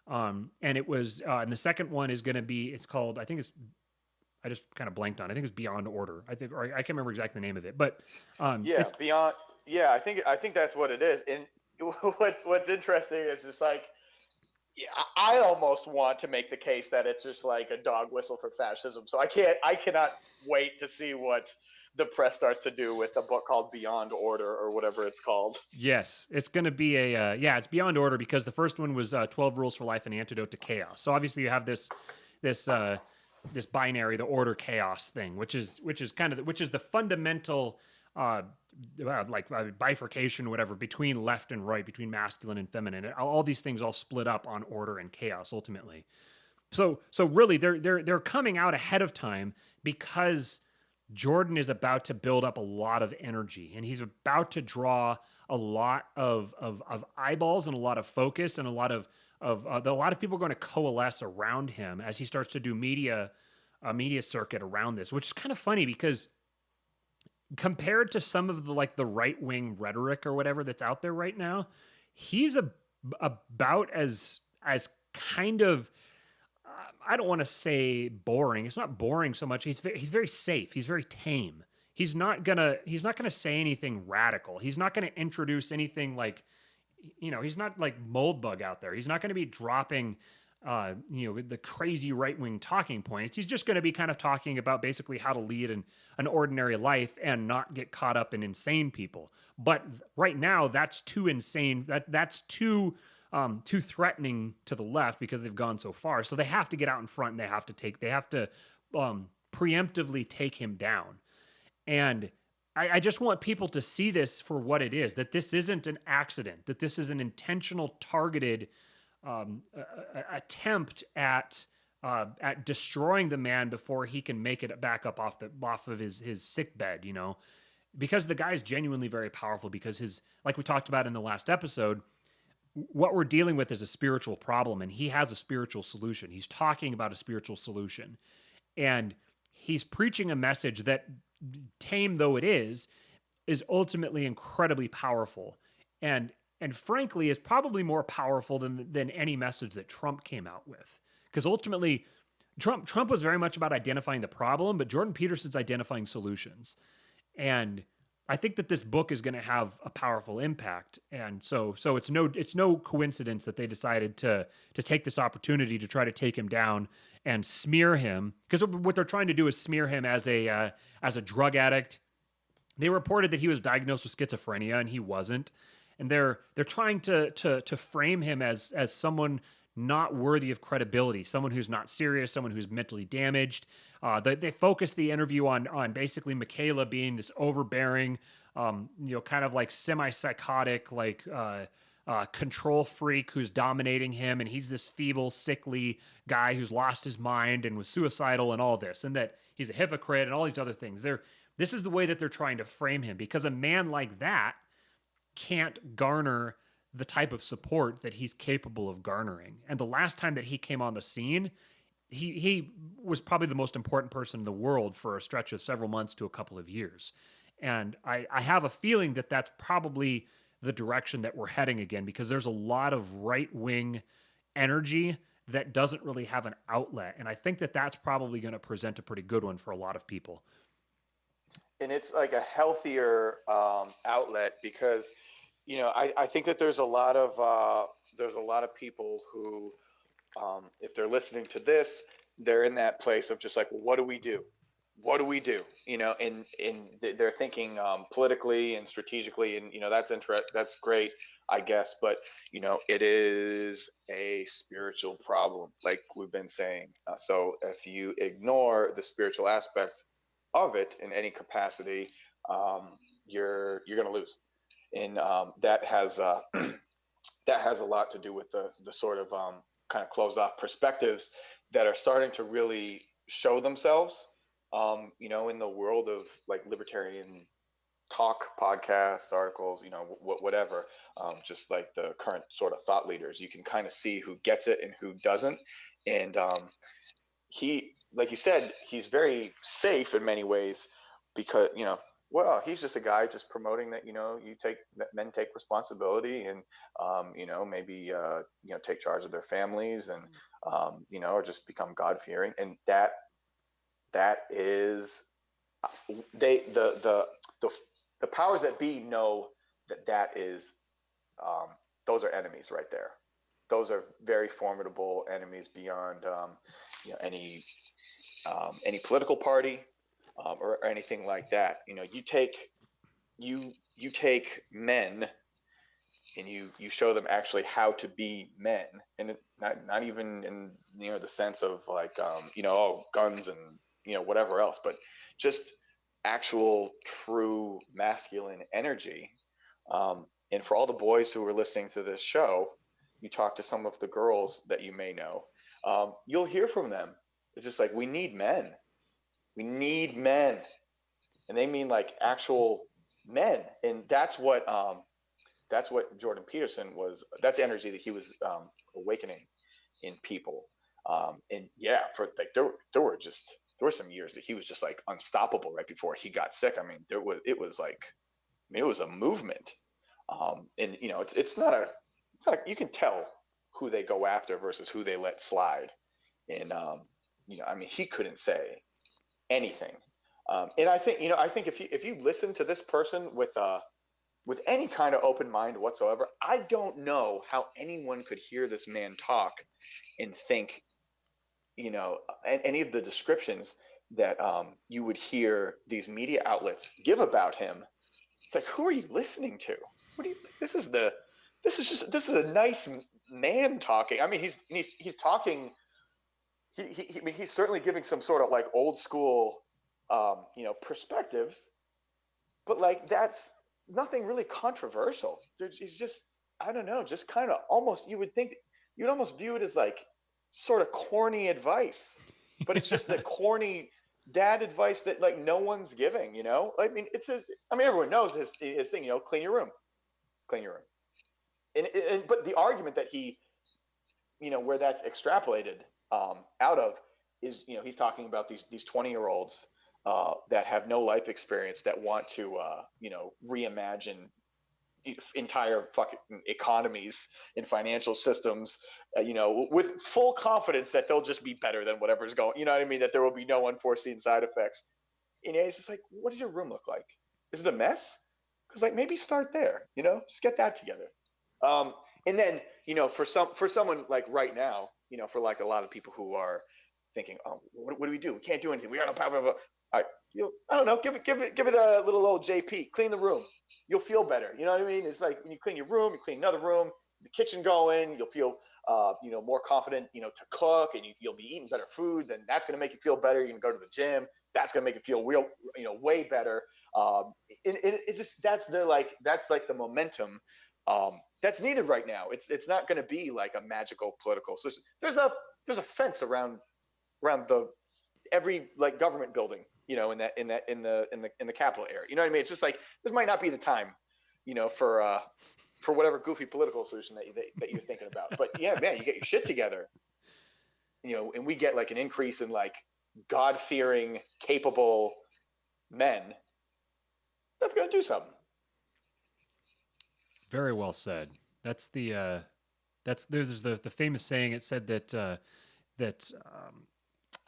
And it was, and the second one is going to be, it's called, I just kind of blanked on. I think it's Beyond Order. I can't remember exactly the name of it, but Beyond. Yeah, I think that's what it is. And what's interesting is just like, yeah, I almost want to make the case that it's just like a dog whistle for fascism. So I cannot wait to see what the press starts to do with a book called Beyond Order or whatever it's called. Yes, it's going to be a yeah, it's beyond order because the first one was 12 rules for life and antidote to chaos. So obviously you have this this binary, the order chaos thing, which is kind of which is the fundamental uh bifurcation, whatever, between left and right, between masculine and feminine. All these things all split up on order and chaos ultimately. So really they're coming out ahead of time because Jordan is about to build up a lot of energy and he's about to draw a lot of eyeballs and a lot of focus and a lot of people are going to coalesce around him as he starts to do media circuit around this, which is kind of funny because compared to some of the like the right wing rhetoric or whatever that's out there right now, he's about as kind of I don't want to say boring. It's not boring so much. He's very safe. He's very tame. He's not gonna say anything radical. He's not gonna introduce anything like, he's not like Moldbug out there. He's not gonna be dropping the crazy right wing talking points. He's just gonna be kind of talking about basically how to lead an ordinary life and not get caught up in insane people. But right now, that's too insane. That's too threatening to the left because they've gone so far. So they have to get out in front and they have to preemptively take him down. And I just want people to see this for what it is, that this isn't an accident, that this is an intentional, targeted attempt at destroying the man before he can make it back up off of his sick bed, because the guy's genuinely very powerful because like we talked about in the last episode, what we're dealing with is a spiritual problem and he has a spiritual solution. He's talking about a spiritual solution and he's preaching a message that, tame though it is ultimately incredibly powerful and frankly is probably more powerful than any message that Trump came out with, because ultimately Trump was very much about identifying the problem, but Jordan Peterson's identifying solutions. And I think that this book is going to have a powerful impact, and so it's no coincidence that they decided to take this opportunity to try to take him down and smear him, because what they're trying to do is smear him as a drug addict. They reported that he was diagnosed with schizophrenia and he wasn't, and they're trying to frame him as someone not worthy of credibility, someone who's not serious, someone who's mentally damaged. They focused the interview on basically Michaela being this overbearing, kind of like semi-psychotic, like control freak who's dominating him, and he's this feeble, sickly guy who's lost his mind and was suicidal and all this, and that he's a hypocrite and all these other things. This is the way that they're trying to frame him, because a man like that can't garner the type of support that he's capable of garnering. And the last time that he came on the scene, he was probably the most important person in the world for a stretch of several months to a couple of years. And I have a feeling that that's probably the direction that we're heading again, because there's a lot of right wing energy that doesn't really have an outlet. And I think that that's probably going to present a pretty good one for a lot of people. And it's like a healthier outlet because I think that there's a lot of people who if they're listening to this, they're in that place of just like, well, what do we do? What do we do? And they're thinking politically and strategically, and that's great, I guess, but it is a spiritual problem, like we've been saying. So if you ignore the spiritual aspect of it in any capacity, you're going to lose, and that has that has a lot to do with the sort of kind of closed off perspectives that are starting to really show themselves, in the world of like libertarian talk, podcasts, articles, whatever. Just like the current sort of thought leaders, you can kind of see who gets it and who doesn't. And he, like you said, he's very safe in many ways because well, he's just a guy just promoting that that men take responsibility and maybe take charge of their families and or just become God fearing, and that is they the powers that be know that is those are enemies right there. Those are very formidable enemies beyond any political party, or anything like that. You take men and you show them actually how to be men, and not even in the sense of like oh, guns and whatever else, but just actual true masculine energy. And for all the boys who are listening to this show, you talk to some of the girls that you may know, you'll hear from them. It's just like, we need men. We need men, and they mean like actual men, and that's what Jordan Peterson was. That's the energy that he was awakening in people. And yeah, for like there were some years that he was just like unstoppable right before he got sick. I mean, it was like, I mean, it was a movement. And it's not, you can tell who they go after versus who they let slide. And I mean, he couldn't say anything. And I think if you listen to this person with any kind of open mind whatsoever, I don't know how anyone could hear this man talk and think, any of the descriptions that you would hear these media outlets give about him. It's like, who are you listening to? What do you? This is a nice man talking. I mean, he's talking. I mean, he's certainly giving some sort of like old school, perspectives, but like that's nothing really controversial. He's just, I don't know, just kind of almost, you'd almost view it as like sort of corny advice, but it's just the corny dad advice that like no one's giving. I mean, everyone knows his thing. Clean your room, clean your room, but the argument that where that's extrapolated out of is, he's talking about these 20-year-olds that have no life experience, that want to reimagine entire fucking economies and financial systems, with full confidence that they'll just be better than whatever's going. You know what I mean? That there will be no unforeseen side effects. And it's just like, what does your room look like? Is it a mess? Because like, maybe start there. Just get that together. And then for someone like right now, for like a lot of people who are thinking, oh, what do we do? We can't do anything. We got no power. All right, I don't know. Give it a little old JP. Clean the room. You'll feel better. You know what I mean? It's like when you clean your room, you clean another room, the kitchen going. You'll feel more confident, to cook, and you'll be eating better food. Then that's going to make you feel better. You can go to the gym. That's going to make you feel real, way better. It's just that's like the momentum that's needed right now. It's not going to be like a magical political solution. There's a fence around the every like government building, in the capital area. You know what I mean? It's just like, this might not be the time, for whatever goofy political solution that you're thinking about. But yeah, man, you get your shit together, and we get like an increase in like God-fearing, capable men. That's gonna do something. Very well said. There's the famous saying. It said that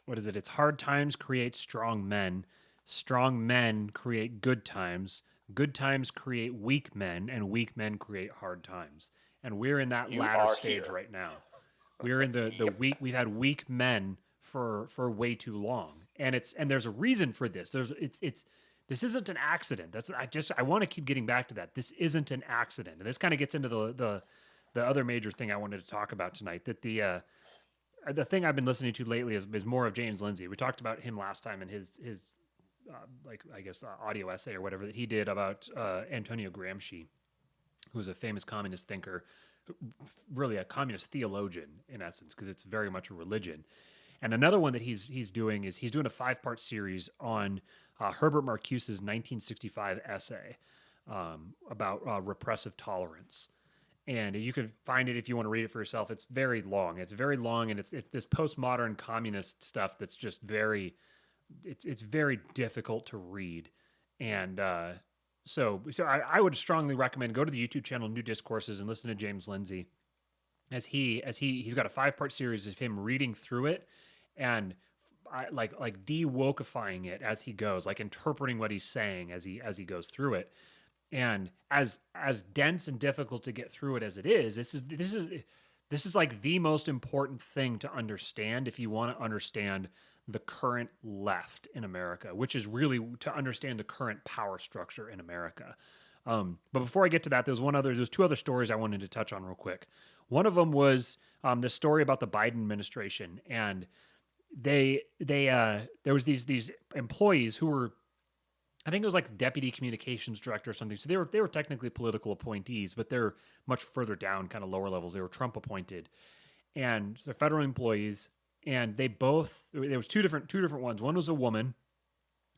what is it? It's hard times create strong men create good times create weak men, and weak men create hard times. And we're in that You latter are stage here. right now. We're in the Yep. weak. We've had weak men for way too long, and there's a reason for this. It's this isn't an accident. I want to keep getting back to that. This isn't an accident, and this kind of gets into the other major thing I wanted to talk about tonight. That the thing I've been listening to lately is more of James Lindsay. We talked about him last time in his like, I guess, audio essay or whatever that he did about Antonio Gramsci, who was a famous communist thinker, really a communist theologian in essence, because it's very much a religion. And another one that he's doing is he's doing a 5-part series on Herbert Marcuse's 1965 essay about repressive tolerance. And you can find it if you want to read it for yourself. It's very long. It's very long, and it's this postmodern communist stuff that's just it's very difficult to read. And so I would strongly recommend go to the YouTube channel New Discourses and listen to James Lindsay as he's got a 5-part series of him reading through it, and like de-wokifying it as he goes, like interpreting what he's saying as he goes through it. And as dense and difficult to get through it as it is, this is like the most important thing to understand if you want to understand the current left in America, which is really to understand the current power structure in America. But before I get to that, there's two other stories I wanted to touch on real quick. One of them was the story about the Biden administration, and there was these employees who were, I think it was like deputy communications director or something. So they were technically political appointees, but they're much further down, kind of lower levels. They were Trump appointed, and they're federal employees. And they both, there was two different ones. One was a woman,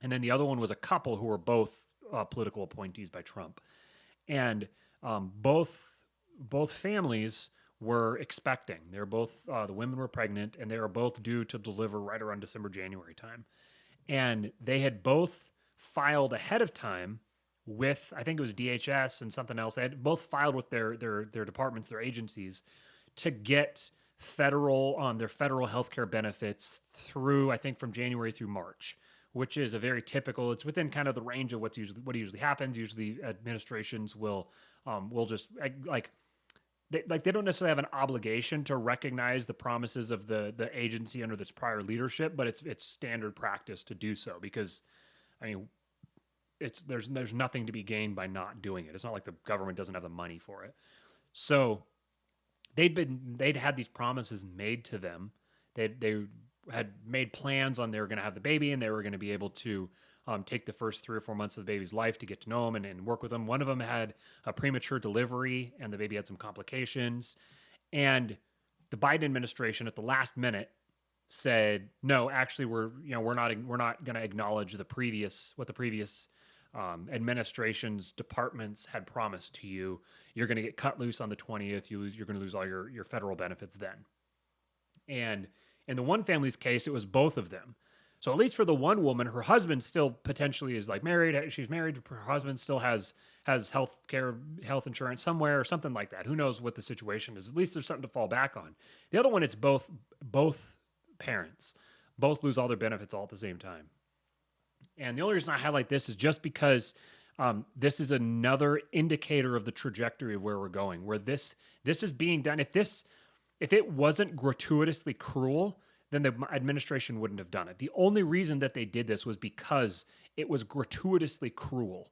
and then the other one was a couple who were both political appointees by Trump. And both families were expecting. They were both the women were pregnant, and they were both due to deliver right around December, January time. And they had both filed ahead of time with, I think it was DHS and something else. They had both filed with their departments, their agencies, to get their federal healthcare benefits through, I think, from January through March, which is a very typical. It's within kind of the range of what usually happens. Usually, administrations will just like they don't necessarily have an obligation to recognize the promises of the agency under this prior leadership, but it's standard practice to do so because, I mean, there's nothing to be gained by not doing it. It's not like the government doesn't have the money for it. So they'd had these promises made to them. They had made plans on they were going to have the baby and they were going to be able to take the first 3 or 4 months of the baby's life to get to know him and work with him. One of them had a premature delivery and the baby had some complications. And the Biden administration at the last minute said, no, actually we're not going to acknowledge what the previous administration's departments had promised to you. You're going to get cut loose on the 20th. You're going to lose all your federal benefits then. And in the one family's case, it was both of them. So at least for the one woman, her husband still potentially is like married. She's married. Her husband still has health insurance somewhere or something like that. Who knows what the situation is? At least there's something to fall back on. The other one, it's both parents. Both lose all their benefits all at the same time. And the only reason I highlight this is just because this is another indicator of the trajectory of where we're going, where this is being done. If it wasn't gratuitously cruel, then the administration wouldn't have done it. The only reason that they did this was because it was gratuitously cruel.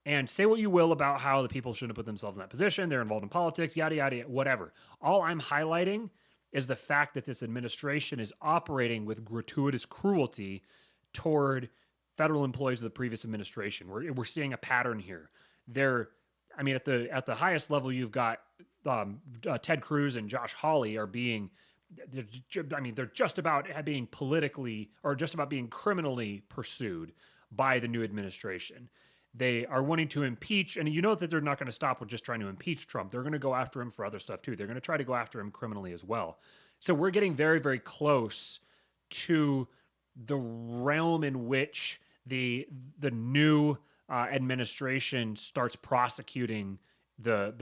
And say what you will about how the people shouldn't put themselves in that position. They're involved in politics, yada, yada, whatever. All I'm highlighting is the fact that this administration is operating with gratuitous cruelty toward federal employees of the previous administration. We're seeing a pattern here. At the highest level, you've got Ted Cruz and Josh Hawley are being, they're just about being politically or just about being criminally pursued by the new administration. They are wanting to impeach, and you know that they're not going to stop with just trying to impeach Trump. They're going to go after him for other stuff too. They're going to try to go after him criminally as well. So we're getting very, very close to the realm in which the new administration starts prosecuting the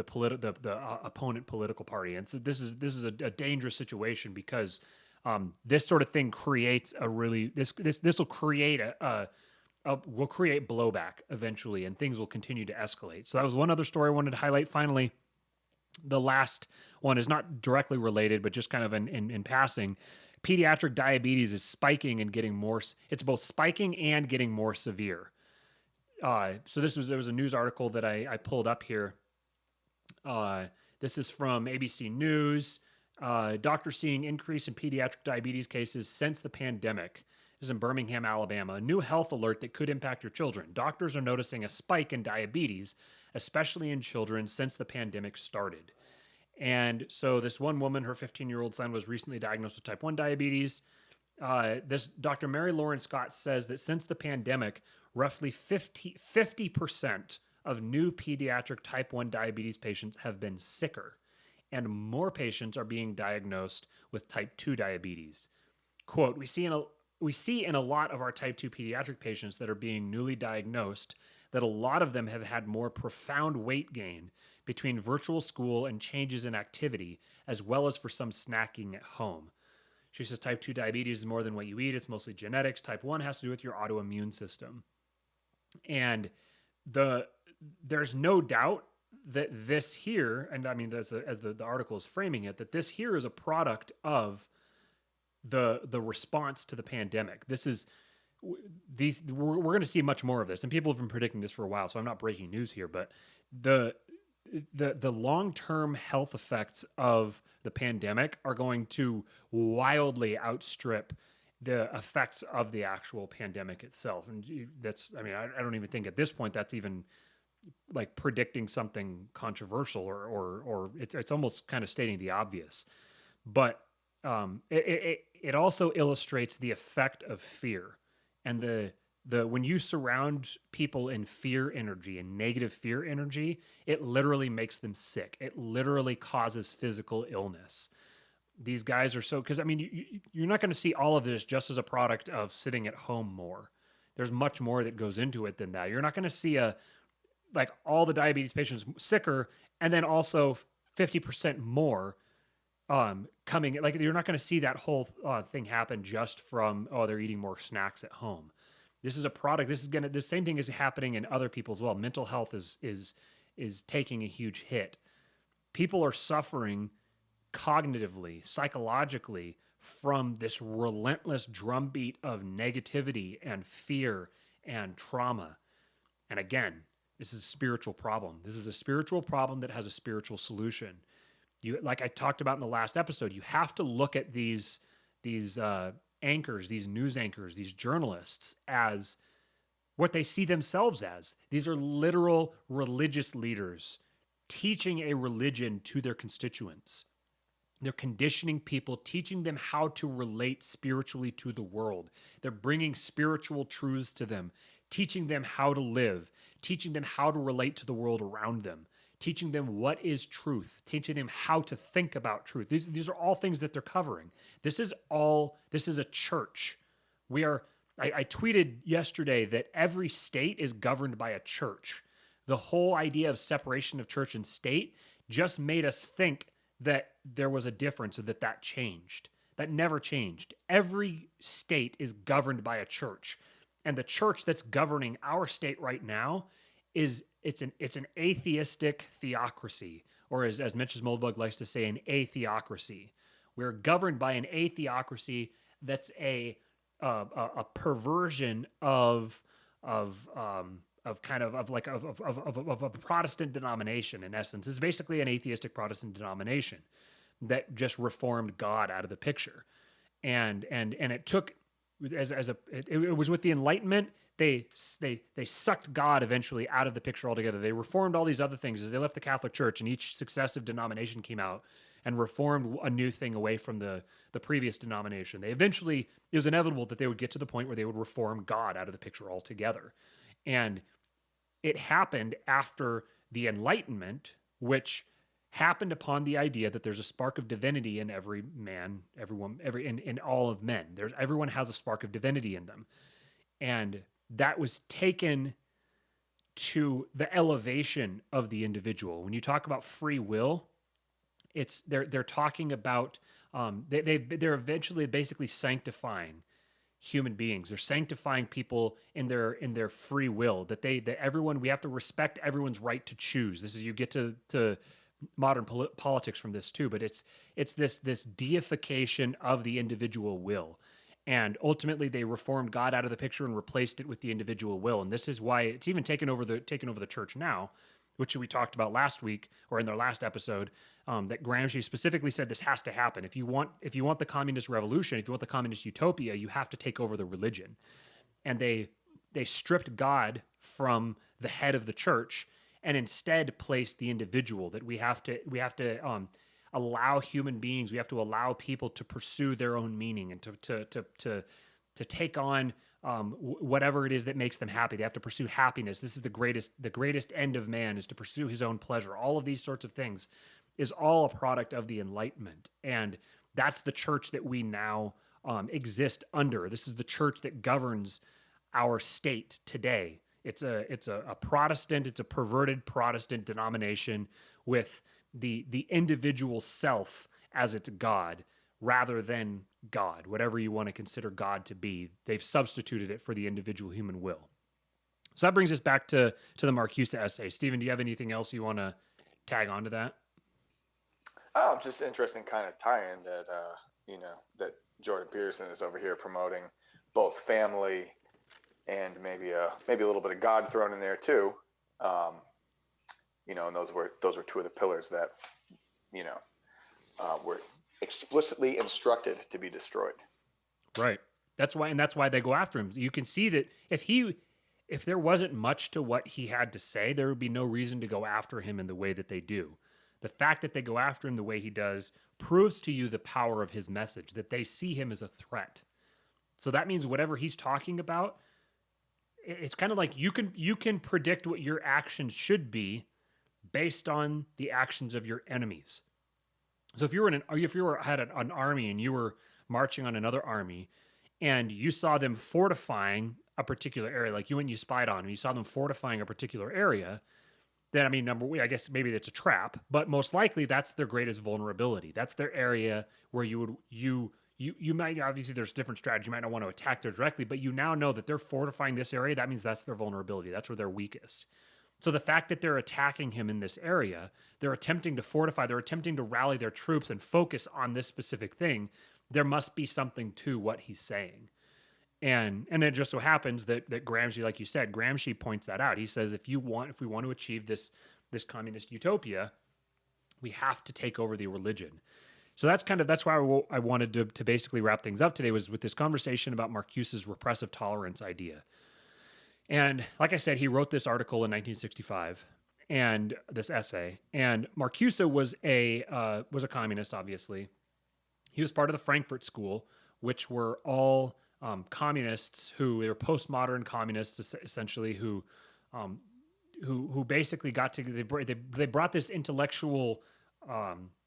opponent political party, and so this is a dangerous situation because this sort of thing creates this will create will create blowback eventually, and things will continue to escalate. So that was one other story I wanted to highlight. Finally, the last one is not directly related, but just kind of in passing. Pediatric diabetes is spiking and getting more. It's both spiking and getting more severe. So there was a news article that I pulled up here. This is from ABC News. Doctors seeing increase in pediatric diabetes cases since the pandemic. This is in Birmingham, Alabama. A new health alert that could impact your children. Doctors are noticing a spike in diabetes, especially in children, since the pandemic started. And so this one woman, her 15-year-old son was recently diagnosed with type 1 diabetes. This Dr. Mary Lauren Scott says that since the pandemic, roughly 50% of new pediatric type 1 diabetes patients have been sicker, and more patients are being diagnosed with type 2 diabetes. Quote, we see in a lot of our type 2 pediatric patients that are being newly diagnosed that a lot of them have had more profound weight gain between virtual school and changes in activity, as well as for some snacking at home. She says type 2 diabetes is more than what you eat. It's mostly genetics. Type 1 has to do with your autoimmune system. And there's no doubt that this here, and I mean, as the article is framing it, that this here is a product of the response to the pandemic. This is these we're going to see much more of this, and people have been predicting this for a while. So I'm not breaking news here, but the the long term health effects of the pandemic are going to wildly outstrip the effects of the actual pandemic itself. And that's, I mean, I don't even think at this point that's even like predicting something controversial, or it's almost kind of stating the obvious. But it also illustrates the effect of fear, and the when you surround people in fear energy and negative fear energy, it literally makes them sick. It literally causes physical illness. These guys are so, because I mean, you're not going to see all of this just as a product of sitting at home more. There's much more that goes into it than that. You're not going to see a like all the diabetes patients sicker and then also 50% more coming, like you're not going to see that whole thing happen just from, oh, they're eating more snacks at home. This is a product, this is going to, the same thing is happening in other people as well. Mental health is taking a huge hit. People are suffering cognitively, psychologically, from this relentless drumbeat of negativity and fear and trauma. And again, this is a spiritual problem. This is a spiritual problem that has a spiritual solution. You, like I talked about in the last episode, you have to look at these anchors, these news anchors, these journalists as what they see themselves as. These are literal religious leaders teaching a religion to their constituents. They're conditioning people, teaching them how to relate spiritually to the world. They're bringing spiritual truths to them, teaching them how to live, teaching them how to relate to the world around them, teaching them what is truth, teaching them how to think about truth. These are all things that they're covering. This is a church. We are, I tweeted yesterday that every state is governed by a church. The whole idea of separation of church and state just made us think that there was a difference or that changed. That never changed. Every state is governed by a church. And the church that's governing our state right now is it's an atheistic theocracy, or as Mitch Moldbug likes to say, an atheocracy. We're governed by an atheocracy that's a perversion of kind of like of a Protestant denomination. In essence, it's basically an atheistic Protestant denomination that just reformed God out of the picture, and it took it was with the Enlightenment. They sucked God eventually out of the picture altogether. They reformed all these other things as they left the Catholic Church, and each successive denomination came out and reformed a new thing away from the previous denomination. They eventually, it was inevitable that they would get to the point where they would reform God out of the picture altogether. And it happened after the Enlightenment, which happened upon the idea that there's a spark of divinity in every man, everyone, in all of men. Everyone has a spark of divinity in them. And that was taken to the elevation of the individual. When you talk about free will, they're talking about they're eventually basically sanctifying human beings. They're sanctifying people in their free will. That everyone, we have to respect everyone's right to choose. This is, you get to modern politics from this too, but it's this deification of the individual will. And ultimately, they reformed God out of the picture and replaced it with the individual will. And this is why it's even taken over the church now, which we talked about last week or in their last episode. That Gramsci specifically said this has to happen. If you want the communist revolution, if you want the communist utopia, you have to take over the religion. And they stripped God from the head of the church and instead placed the individual. That we have to allow human beings, we have to allow people to pursue their own meaning and to take on whatever it is that makes them happy. They have to pursue happiness. This is the greatest end of man, is to pursue his own pleasure. All of these sorts of things is all a product of the Enlightenment. And that's the church that we now exist under. This is the church that governs our state today. It's a Protestant, it's a perverted Protestant denomination with the individual self as its God, rather than God, whatever you want to consider God to be. They've substituted it for the individual human will. So that brings us back to the Marcuse essay. Stephen, do you have anything else you want to tag on to that? Oh, just interesting kind of tie-in that that Jordan Peterson is over here promoting both family and maybe a little bit of God thrown in there too. Um, and those were two of the pillars that you know were explicitly instructed to be destroyed. Right. That's why they go after him. You can see that if there wasn't much to what he had to say, there would be no reason to go after him in the way that they do. The fact that they go after him the way he does proves to you the power of his message, that they see him as a threat. So that means whatever he's talking about, it's kind of like you can predict what your actions should be based on the actions of your enemies. So if you were had an army and you were marching on another army and you saw them fortifying a particular area, like you went and you spied on them, you saw them fortifying a particular area, then I mean, I guess maybe it's a trap, but most likely that's their greatest vulnerability. That's their area where you might, obviously there's different strategies. You might not want to attack there directly, but you now know that they're fortifying this area. That means that's their vulnerability. That's where they're weakest. So the fact that they're attacking him in this area, they're attempting to fortify, they're attempting to rally their troops and focus on this specific thing. There must be something to what he's saying. And it just so happens that Gramsci, like you said, Gramsci points that out. He says if we want to achieve this communist utopia, we have to take over the religion. So that's why I wanted to basically wrap things up today, was with this conversation about Marcuse's repressive tolerance idea. And like I said, he wrote this article in 1965 and this essay. And Marcuse was a communist, obviously. He was part of the Frankfurt School, which were all communists they were postmodern communists, essentially, who basically got to they brought this intellectual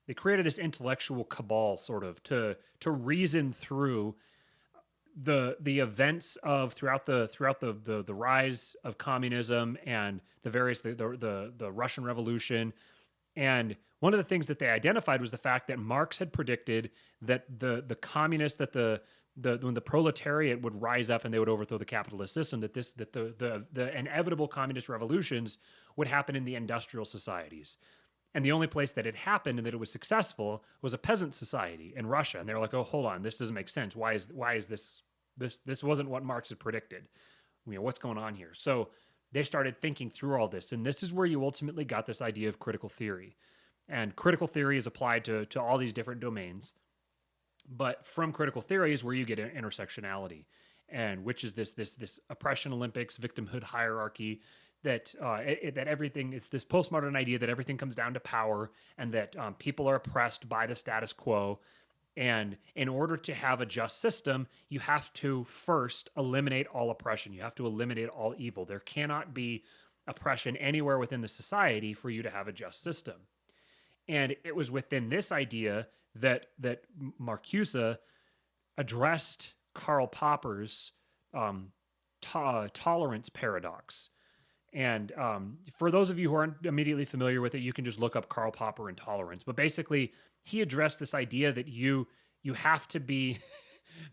they created this intellectual cabal, sort of, to reason through the events of throughout the rise of communism and the Russian Revolution. And one of the things that they identified was the fact that Marx had predicted that the communists, that when the proletariat would rise up and they would overthrow the capitalist system, that the inevitable communist revolutions would happen in the industrial societies. And the only place that it happened and that it was successful was a peasant society in Russia. And they were like, "Oh, hold on, this doesn't make sense. Why is this wasn't what Marx had predicted? What's going on here?" So they started thinking through all this, and this is where you ultimately got this idea of critical theory. And critical theory is applied to all these different domains. But from critical theory is where you get intersectionality, and which is this oppression Olympics, victimhood hierarchy, that that everything is this postmodern idea that everything comes down to power, and that people are oppressed by the status quo. And in order to have a just system, you have to first eliminate all oppression. You have to eliminate all evil. There cannot be oppression anywhere within the society for you to have a just system. And it was within this idea that Marcuse addressed Karl Popper's tolerance paradox. And for those of you who aren't immediately familiar with it, you can just look up Karl Popper and tolerance. But basically, he addressed this idea that you have to be.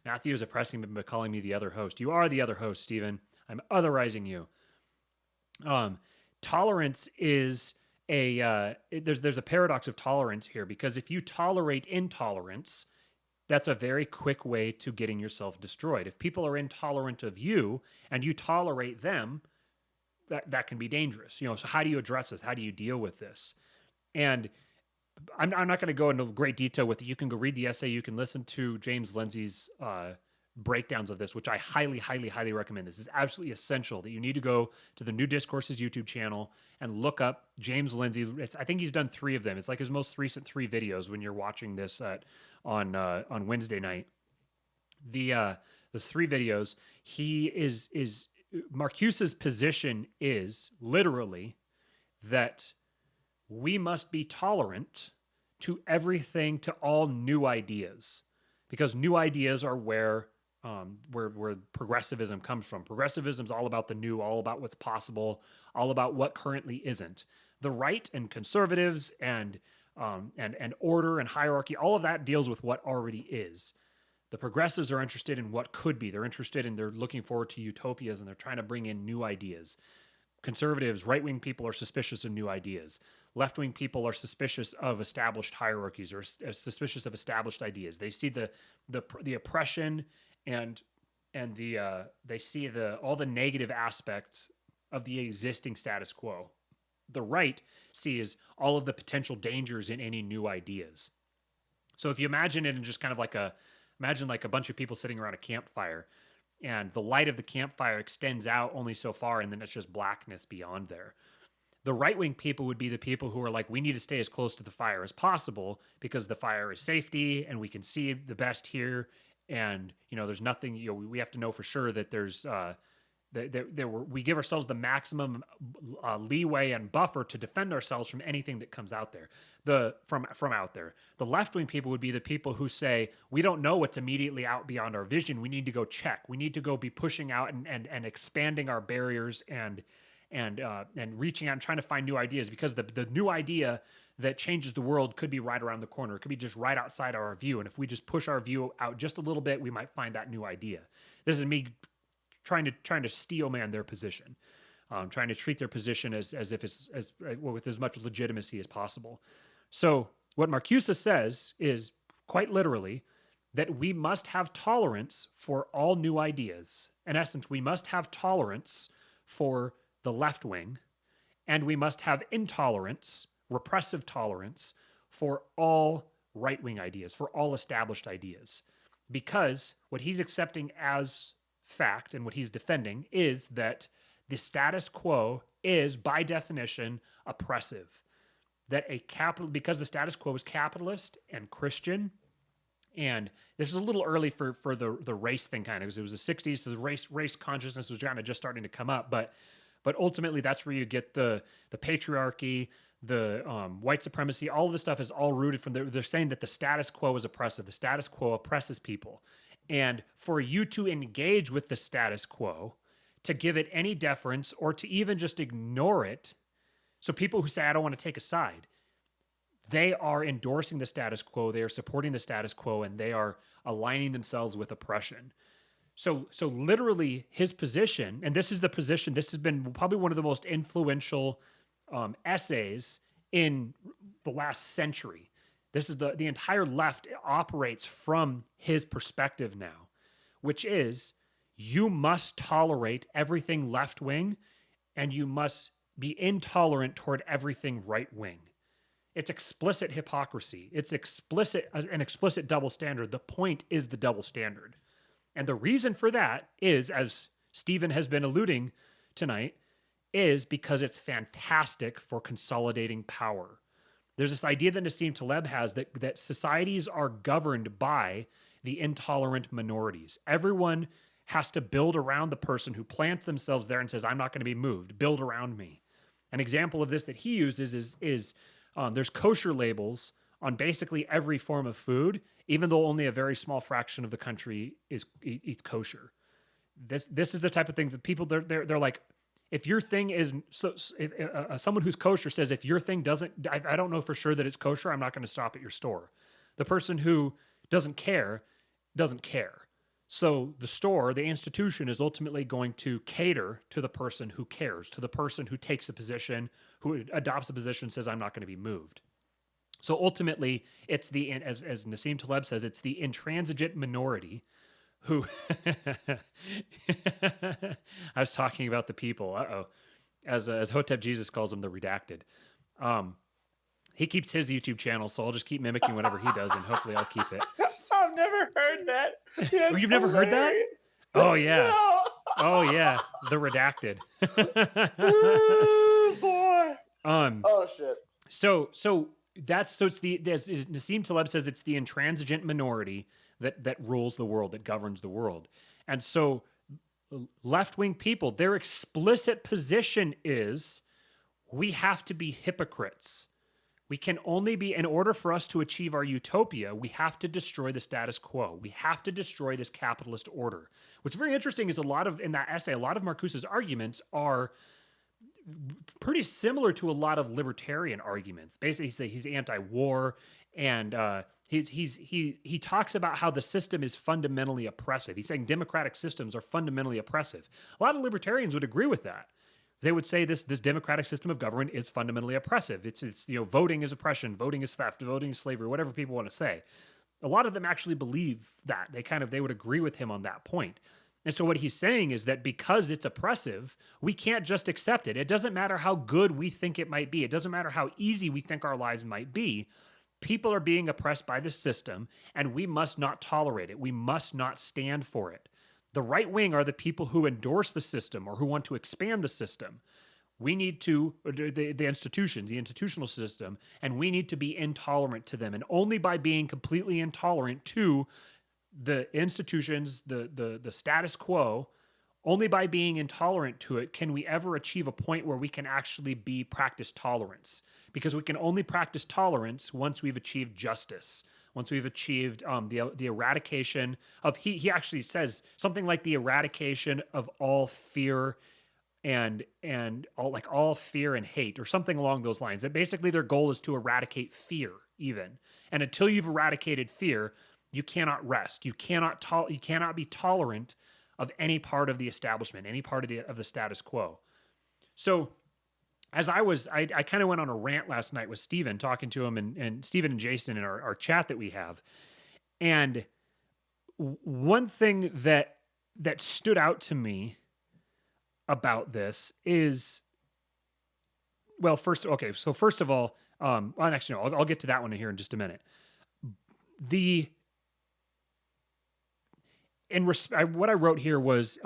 Matthew is oppressing me by calling me the other host. You are the other host, Stephen. I'm otherizing you. Tolerance is there's a paradox of tolerance here, because if you tolerate intolerance, that's a very quick way to getting yourself destroyed. If people are intolerant of you and you tolerate them, that can be dangerous. So how do you address this? How do you deal with this? And I'm not going to go into great detail with it. You can go read the essay. You can listen to James Lindsay's breakdowns of this, which I highly, highly, highly recommend. This is absolutely essential, that you need to go to the New Discourses YouTube channel and look up James Lindsay. I think he's done 3 of them. It's like his most recent 3 videos when you're watching this on Wednesday night. The 3 videos, Marcuse's position is literally that we must be tolerant to everything, to all new ideas, because new ideas are where progressivism comes from. Progressivism is all about the new, all about what's possible, all about what currently isn't. The right and conservatives and order and hierarchy, all of that deals with what already is. The progressives are interested in what could be. They're looking forward to utopias, and they're trying to bring in new ideas. Conservatives, right-wing people are suspicious of new ideas. Left-wing people are suspicious of established hierarchies or suspicious of established ideas. They see the oppression and they see all the negative aspects of the existing status quo. The right sees all of the potential dangers in any new ideas. So if you imagine it in just kind of imagine like a bunch of people sitting around a campfire, and the light of the campfire extends out only so far, and then it's just blackness beyond there. The right wing people would be the people who are like, we need to stay as close to the fire as possible because the fire is safety and we can see the best here. And, there's nothing, we have to know for sure that there's, we give ourselves the maximum leeway and buffer to defend ourselves from anything that comes out there. From out there, the left wing people would be the people who say we don't know what's immediately out beyond our vision. We need to go check. We need to go be pushing out and expanding our barriers and reaching out and trying to find new ideas, because the new idea that changes the world could be right around the corner. It could be just right outside our view, and if we just push our view out just a little bit, we might find that new idea. This is me trying to steel man their position, trying to treat their position as if it's with as much legitimacy as possible. So what Marcuse says is quite literally that we must have tolerance for all new ideas. In essence, we must have tolerance for the left wing, and we must have intolerance, repressive tolerance, for all right wing ideas, for all established ideas. Because what he's accepting as fact and what he's defending is that the status quo is, by definition, oppressive. That because the status quo is capitalist and Christian, and this is a little early for the race thing, kind of, because it was the 60s, so the race consciousness was kind of just starting to come up, but ultimately that's where you get the patriarchy, the white supremacy. All of this stuff is all rooted from they're saying that the status quo is oppressive. The status quo oppresses people, and for you to engage with the status quo, to give it any deference, or to even just ignore it. So people who say, I don't want to take a side, they are endorsing the status quo, they are supporting the status quo, and they are aligning themselves with oppression. So literally his position, and this is the position, this has been probably one of the most influential essays in the last century. This is the entire left operates from his perspective now, which is you must tolerate everything left wing, and you must be intolerant toward everything right wing. It's explicit hypocrisy. It's an explicit double standard. The point is the double standard. And the reason for that is, as Stephen has been alluding tonight, is because it's fantastic for consolidating power. There's this idea that Nassim Taleb has that societies are governed by the intolerant minorities. Everyone has to build around the person who plants themselves there and says, I'm not going to be moved. Build around me. An example of this that he uses is there's kosher labels on basically every form of food, even though only a very small fraction of the country eats kosher. This is the type of thing that people they're like, if your thing is if someone who's kosher says, if your thing doesn't, I don't know for sure that it's kosher, I'm not going to stop at your store. The person who doesn't care doesn't care. So the store, the institution, is ultimately going to cater to the person who cares, to the person who takes a position, who adopts a position, says, I'm not going to be moved. So ultimately, it's as Nassim Taleb says, it's the intransigent minority who, I was talking about the people, as Hotep Jesus calls them, the redacted. He keeps his YouTube channel, so I'll just keep mimicking whatever he does, and hopefully I'll keep it. I've never heard that. Oh, you've never heard that? Oh yeah. No. Oh yeah. The redacted. Ooh, boy. Oh shit. So it's as Nassim Taleb says, it's the intransigent minority that rules the world, that governs the world. And so left-wing people, their explicit position is we have to be hypocrites. We can only be, in order for us to achieve our utopia, we have to destroy the status quo. We have to destroy this capitalist order. What's very interesting is in that essay, a lot of Marcuse's arguments are pretty similar to a lot of libertarian arguments. Basically, he's anti-war, and he talks about how the system is fundamentally oppressive. He's saying democratic systems are fundamentally oppressive. A lot of libertarians would agree with that. They would say this democratic system of government is fundamentally oppressive. It's voting is oppression, voting is theft, voting is slavery, whatever people want to say. A lot of them actually believe that. They would agree with him on that point. And so what he's saying is that because it's oppressive, we can't just accept it. It doesn't matter how good we think it might be. It doesn't matter how easy we think our lives might be. People are being oppressed by the system, and we must not tolerate it. We must not stand for it. The right wing are the people who endorse the system or who want to expand the system. We need to, the institutions, the institutional system, and we need to be intolerant to them. And only by being completely intolerant to the institutions, the status quo, only by being intolerant to it can we ever achieve a point where we can actually practice tolerance. Because we can only practice tolerance once we've achieved justice, once we've achieved the eradication of, he actually says something like the eradication of all fear and all fear and hate, or something along those lines. That basically their goal is to eradicate fear, even. And until you've eradicated fear, you cannot rest. You cannot be tolerant of any part of the establishment, any part of the status quo. So as I kind of went on a rant last night with Steven, talking to him, and Steven and Jason in our chat that we have. And one thing that stood out to me about this is, well, first of all, well, actually, no, I'll get to that one here in just a minute. What I wrote here was,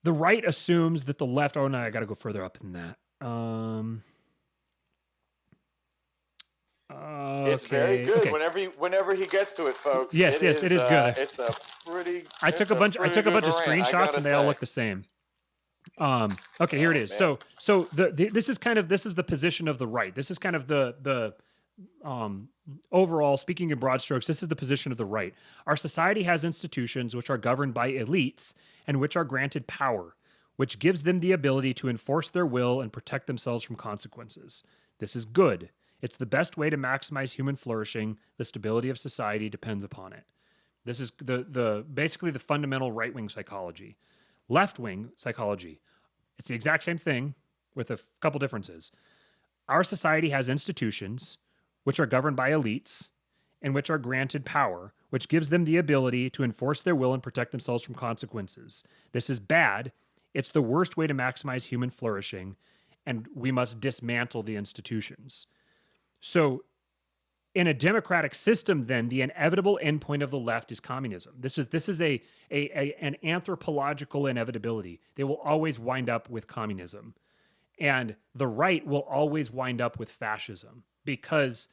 the right assumes that the left. Oh no, I got to go further up than that. It's very good. Okay. Whenever he gets to it, folks. Yes, it is good. It's a pretty. I took a bunch of screenshots and they all look the same. Okay, here it is. Man. So this is the position of the right. This is kind of the overall, speaking in broad strokes, this is the position of the right. Our society has institutions which are governed by elites and which are granted power, which gives them the ability to enforce their will and protect themselves from consequences. This is good. It's the best way to maximize human flourishing. The stability of society depends upon it. This is basically the fundamental right-wing psychology. Left-wing psychology, it's the exact same thing with a couple differences. Our society has institutions which are governed by elites and which are granted power, which gives them the ability to enforce their will and protect themselves from consequences. This is bad. It's the worst way to maximize human flourishing, and we must dismantle the institutions. So, in a democratic system, then, the inevitable endpoint of the left is communism. This is an anthropological inevitability. They will always wind up with communism. And the right will always wind up with fascism, because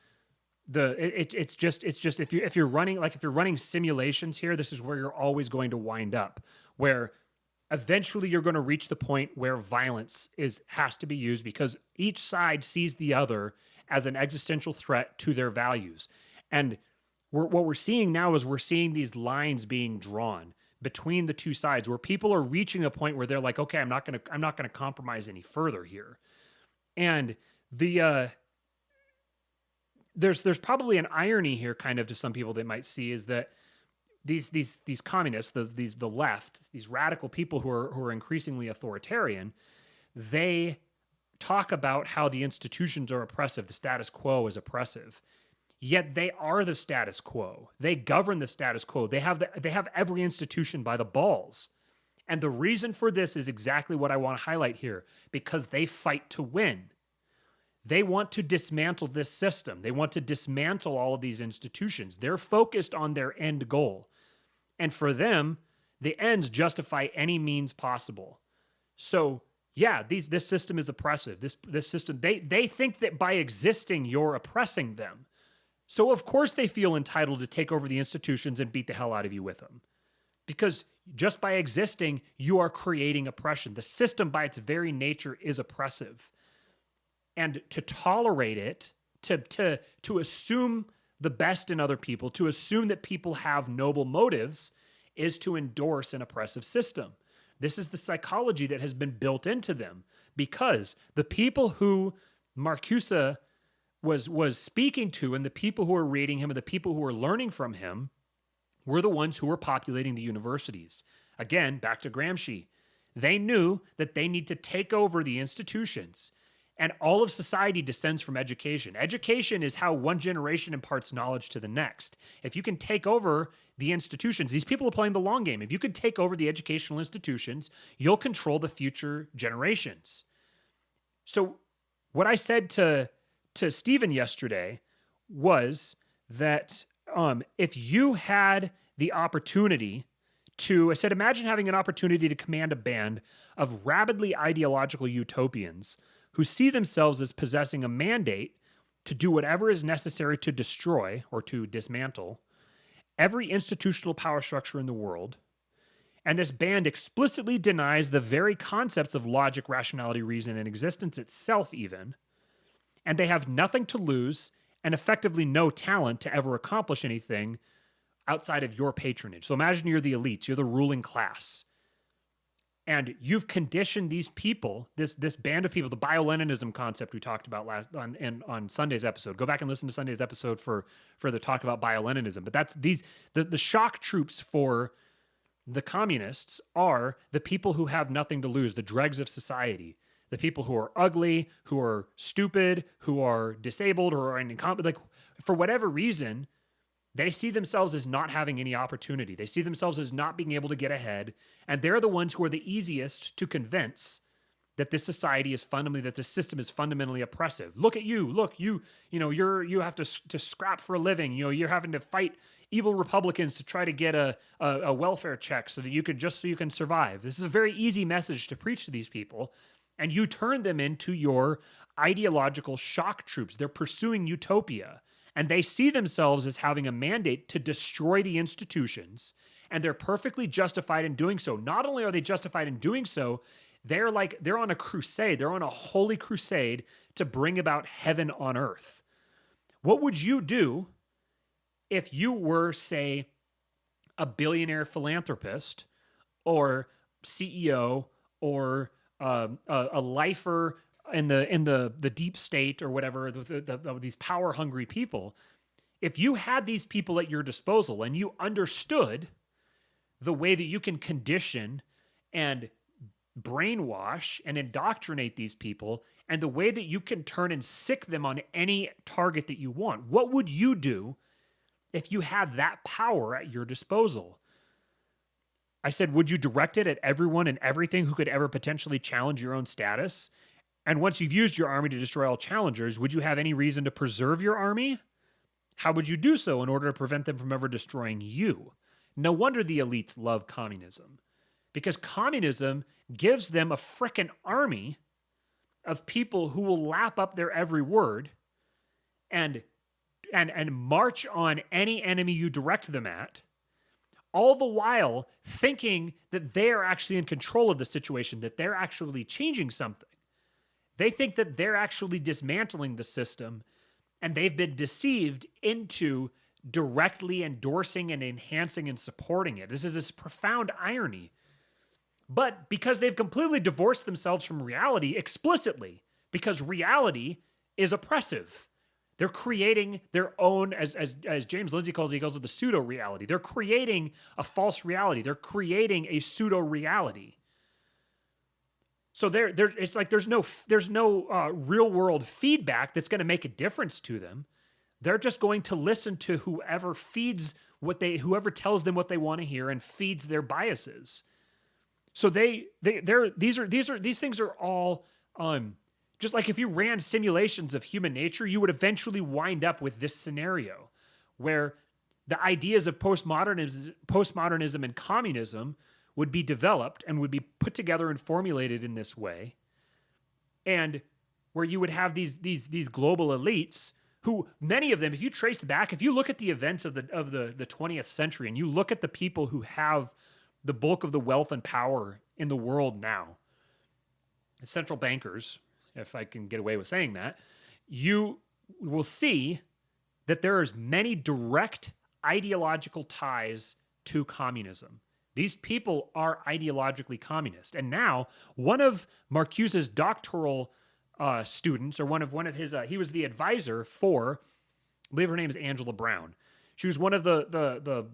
it's just if you're running simulations here, this is where you're always going to wind up, where eventually you're going to reach the point where violence has to be used because each side sees the other as an existential threat to their values. And what we're seeing now is we're seeing these lines being drawn between the two sides, where people are reaching a point where they're like, okay, I'm not going to compromise any further here. And there's probably an irony here, kind of, to some people they might see, is that these communists, the left, these radical people who are increasingly authoritarian, they talk about how the institutions are oppressive, the status quo is oppressive. Yet they are the status quo. They govern the status quo. They have every institution by the balls. And the reason for this is exactly what I want to highlight here, because they fight to win. They want to dismantle this system. They want to dismantle all of these institutions. They're focused on their end goal. And for them, the ends justify any means possible. So, yeah, this system is oppressive. This system, they think that by existing, you're oppressing them. So of course they feel entitled to take over the institutions and beat the hell out of you with them. Because just by existing, you are creating oppression. The system by its very nature is oppressive. And to tolerate it, to assume the best in other people, to assume that people have noble motives, is to endorse an oppressive system. This is the psychology that has been built into them, because the people who Marcuse was speaking to, and the people who were reading him, and the people who were learning from him, were the ones who were populating the universities. Again, back to Gramsci. They knew that they need to take over the institutions. And all of society descends from education. Education is how one generation imparts knowledge to the next. If you can take over the institutions, these people are playing the long game. If you could take over the educational institutions, you'll control the future generations. So, what I said to Stephen yesterday was that if you had the opportunity I said, imagine having an opportunity to command a band of rabidly ideological utopians who see themselves as possessing a mandate to do whatever is necessary to destroy or to dismantle every institutional power structure in the world. And this band explicitly denies the very concepts of logic, rationality, reason, and existence itself, even. And they have nothing to lose and effectively no talent to ever accomplish anything outside of your patronage. So imagine you're the elites, you're the ruling class. And you've conditioned these people, this band of people, the bio-Leninism concept we talked about on Sunday's episode. Go back and listen to Sunday's episode for the talk about bio-Leninism. But that's the shock troops for the communists are the people who have nothing to lose, the dregs of society, the people who are ugly, who are stupid, who are disabled, or are incompetent. Like, for whatever reason, they see themselves as not having any opportunity. They see themselves as not being able to get ahead. And they're the ones who are the easiest to convince that this society is that this system is fundamentally oppressive. Look at you. Look, you have to scrap for a living. You're having to fight evil Republicans to try to get a welfare check so that you can survive. This is a very easy message to preach to these people. And you turn them into your ideological shock troops. They're pursuing utopia. And they see themselves as having a mandate to destroy the institutions, and they're perfectly justified in doing so. Not only are they justified in doing so, they're on a crusade. They're on a holy crusade to bring about heaven on earth. What would you do if you were, say, a billionaire philanthropist or CEO or a lifer in the deep state or whatever, these power hungry people? If you had these people at your disposal and you understood the way that you can condition and brainwash and indoctrinate these people, and the way that you can turn and sick them on any target that you want, what would you do if you had that power at your disposal? I said, would you direct it at everyone and everything who could ever potentially challenge your own status? And once you've used your army to destroy all challengers, would you have any reason to preserve your army? How would you do so in order to prevent them from ever destroying you? No wonder the elites love communism, because communism gives them a frickin' army of people who will lap up their every word and march on any enemy you direct them at, all the while thinking that they are actually in control of the situation, that they're actually changing something. They think that they're actually dismantling the system, and they've been deceived into directly endorsing and enhancing and supporting it. This is this profound irony. But because they've completely divorced themselves from reality explicitly, because reality is oppressive, they're creating their own, as James Lindsay calls it, he calls it the pseudo-reality. They're creating a false reality. They're creating a pseudo-reality. So it's like there's no real world feedback that's going to make a difference to them. They're just going to listen to whoever whoever tells them what they want to hear and feeds their biases. So these things are all just like if you ran simulations of human nature, you would eventually wind up with this scenario where the ideas of postmodernism and communism would be developed and would be put together and formulated in this way, and where you would have these global elites who, many of them, if you trace back, if you look at the events of the 20th century and you look at the people who have the bulk of the wealth and power in the world now, central bankers, if I can get away with saying that, you will see that there is many direct ideological ties to communism. These people are ideologically communist. And now one of Marcuse's doctoral students, or one of his, he was the advisor for, I believe her name is Angela Brown. She was one of the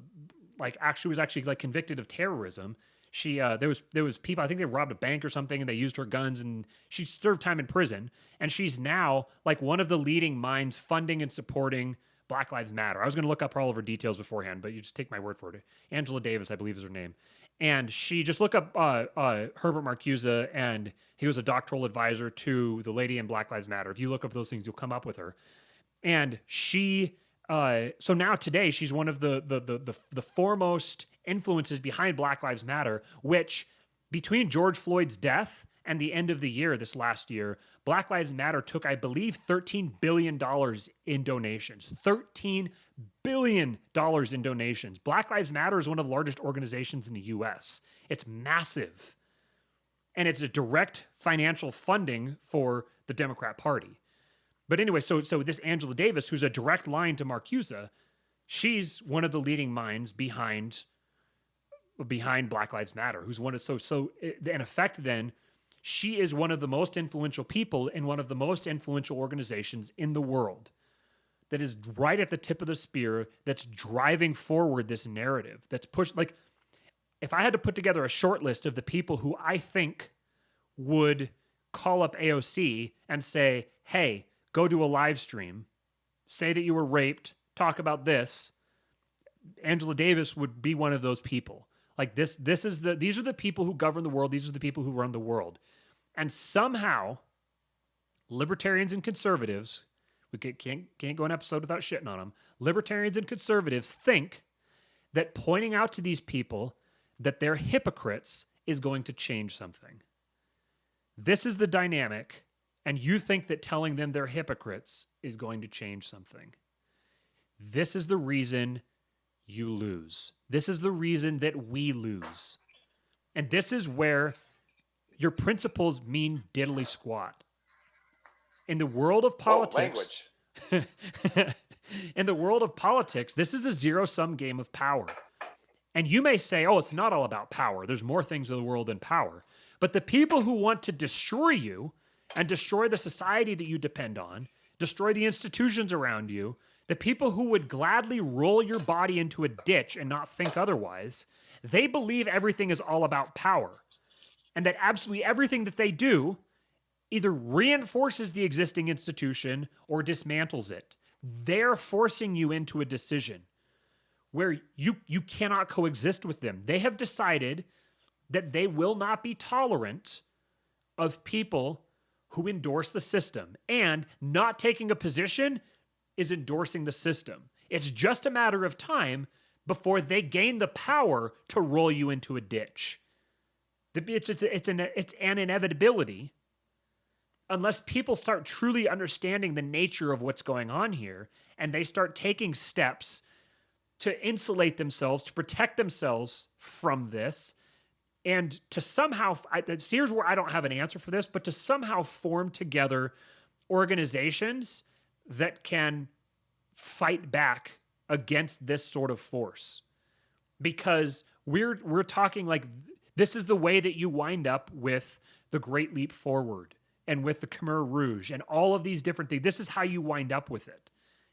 she was actually like convicted of terrorism. She there was people, I think they robbed a bank or something, and they used her guns, and she served time in prison, and she's now like one of the leading minds funding and supporting Black Lives Matter. I was going to look up all of her details beforehand, but you just take my word for it. Angela Davis, I believe, is her name. And she just look up Herbert Marcuse, and he was a doctoral advisor to the lady in Black Lives Matter. If you look up those things, you'll come up with her. And she, so now today, she's one of the foremost influences behind Black Lives Matter. Which, between George Floyd's death and the end of the year, this last year, Black Lives Matter took, I believe, $13 billion in donations. $13 billion in donations. Black Lives Matter is one of the largest organizations in the US. It's massive. And it's a direct financial funding for the Democrat Party. But anyway, so this Angela Davis, who's a direct line to Marcuse, she's one of the leading minds behind Black Lives Matter, who's one of so in effect then she is one of the most influential people in one of the most influential organizations in the world that is right at the tip of the spear, that's driving forward this narrative, that's pushed. Like, if I had to put together a short list of the people who I think would call up AOC and say, hey, go do a live stream, say that you were raped, talk about this, Angela Davis would be one of those people. Like, these are the people who govern the world. These are the people who run the world. And somehow, libertarians and conservatives, we can't go an episode without shitting on them. Libertarians and conservatives think that pointing out to these people that they're hypocrites is going to change something. This is the dynamic, and you think that telling them they're hypocrites is going to change something. This is the reason you lose. This is the reason that we lose. And this is where your principles mean diddly squat. In the world of politics, in the world of politics, this is a zero-sum game of power. And you may say, oh, it's not all about power. There's more things in the world than power. But the people who want to destroy you and destroy the society that you depend on, destroy the institutions around you, the people who would gladly roll your body into a ditch and not think otherwise, they believe everything is all about power. And that absolutely everything that they do either reinforces the existing institution or dismantles it. They're forcing you into a decision where you cannot coexist with them. They have decided that they will not be tolerant of people who endorse the system. And not taking a position is endorsing the system. It's just a matter of time before they gain the power to roll you into a ditch. It's an inevitability unless people start truly understanding the nature of what's going on here and they start taking steps to insulate themselves, to protect themselves from this, and to somehow, here's where I don't have an answer for this, but to somehow form together organizations that can fight back against this sort of force. Because we're talking like, this is the way that you wind up with the Great Leap Forward and with the Khmer Rouge and all of these different things. This is how you wind up with it,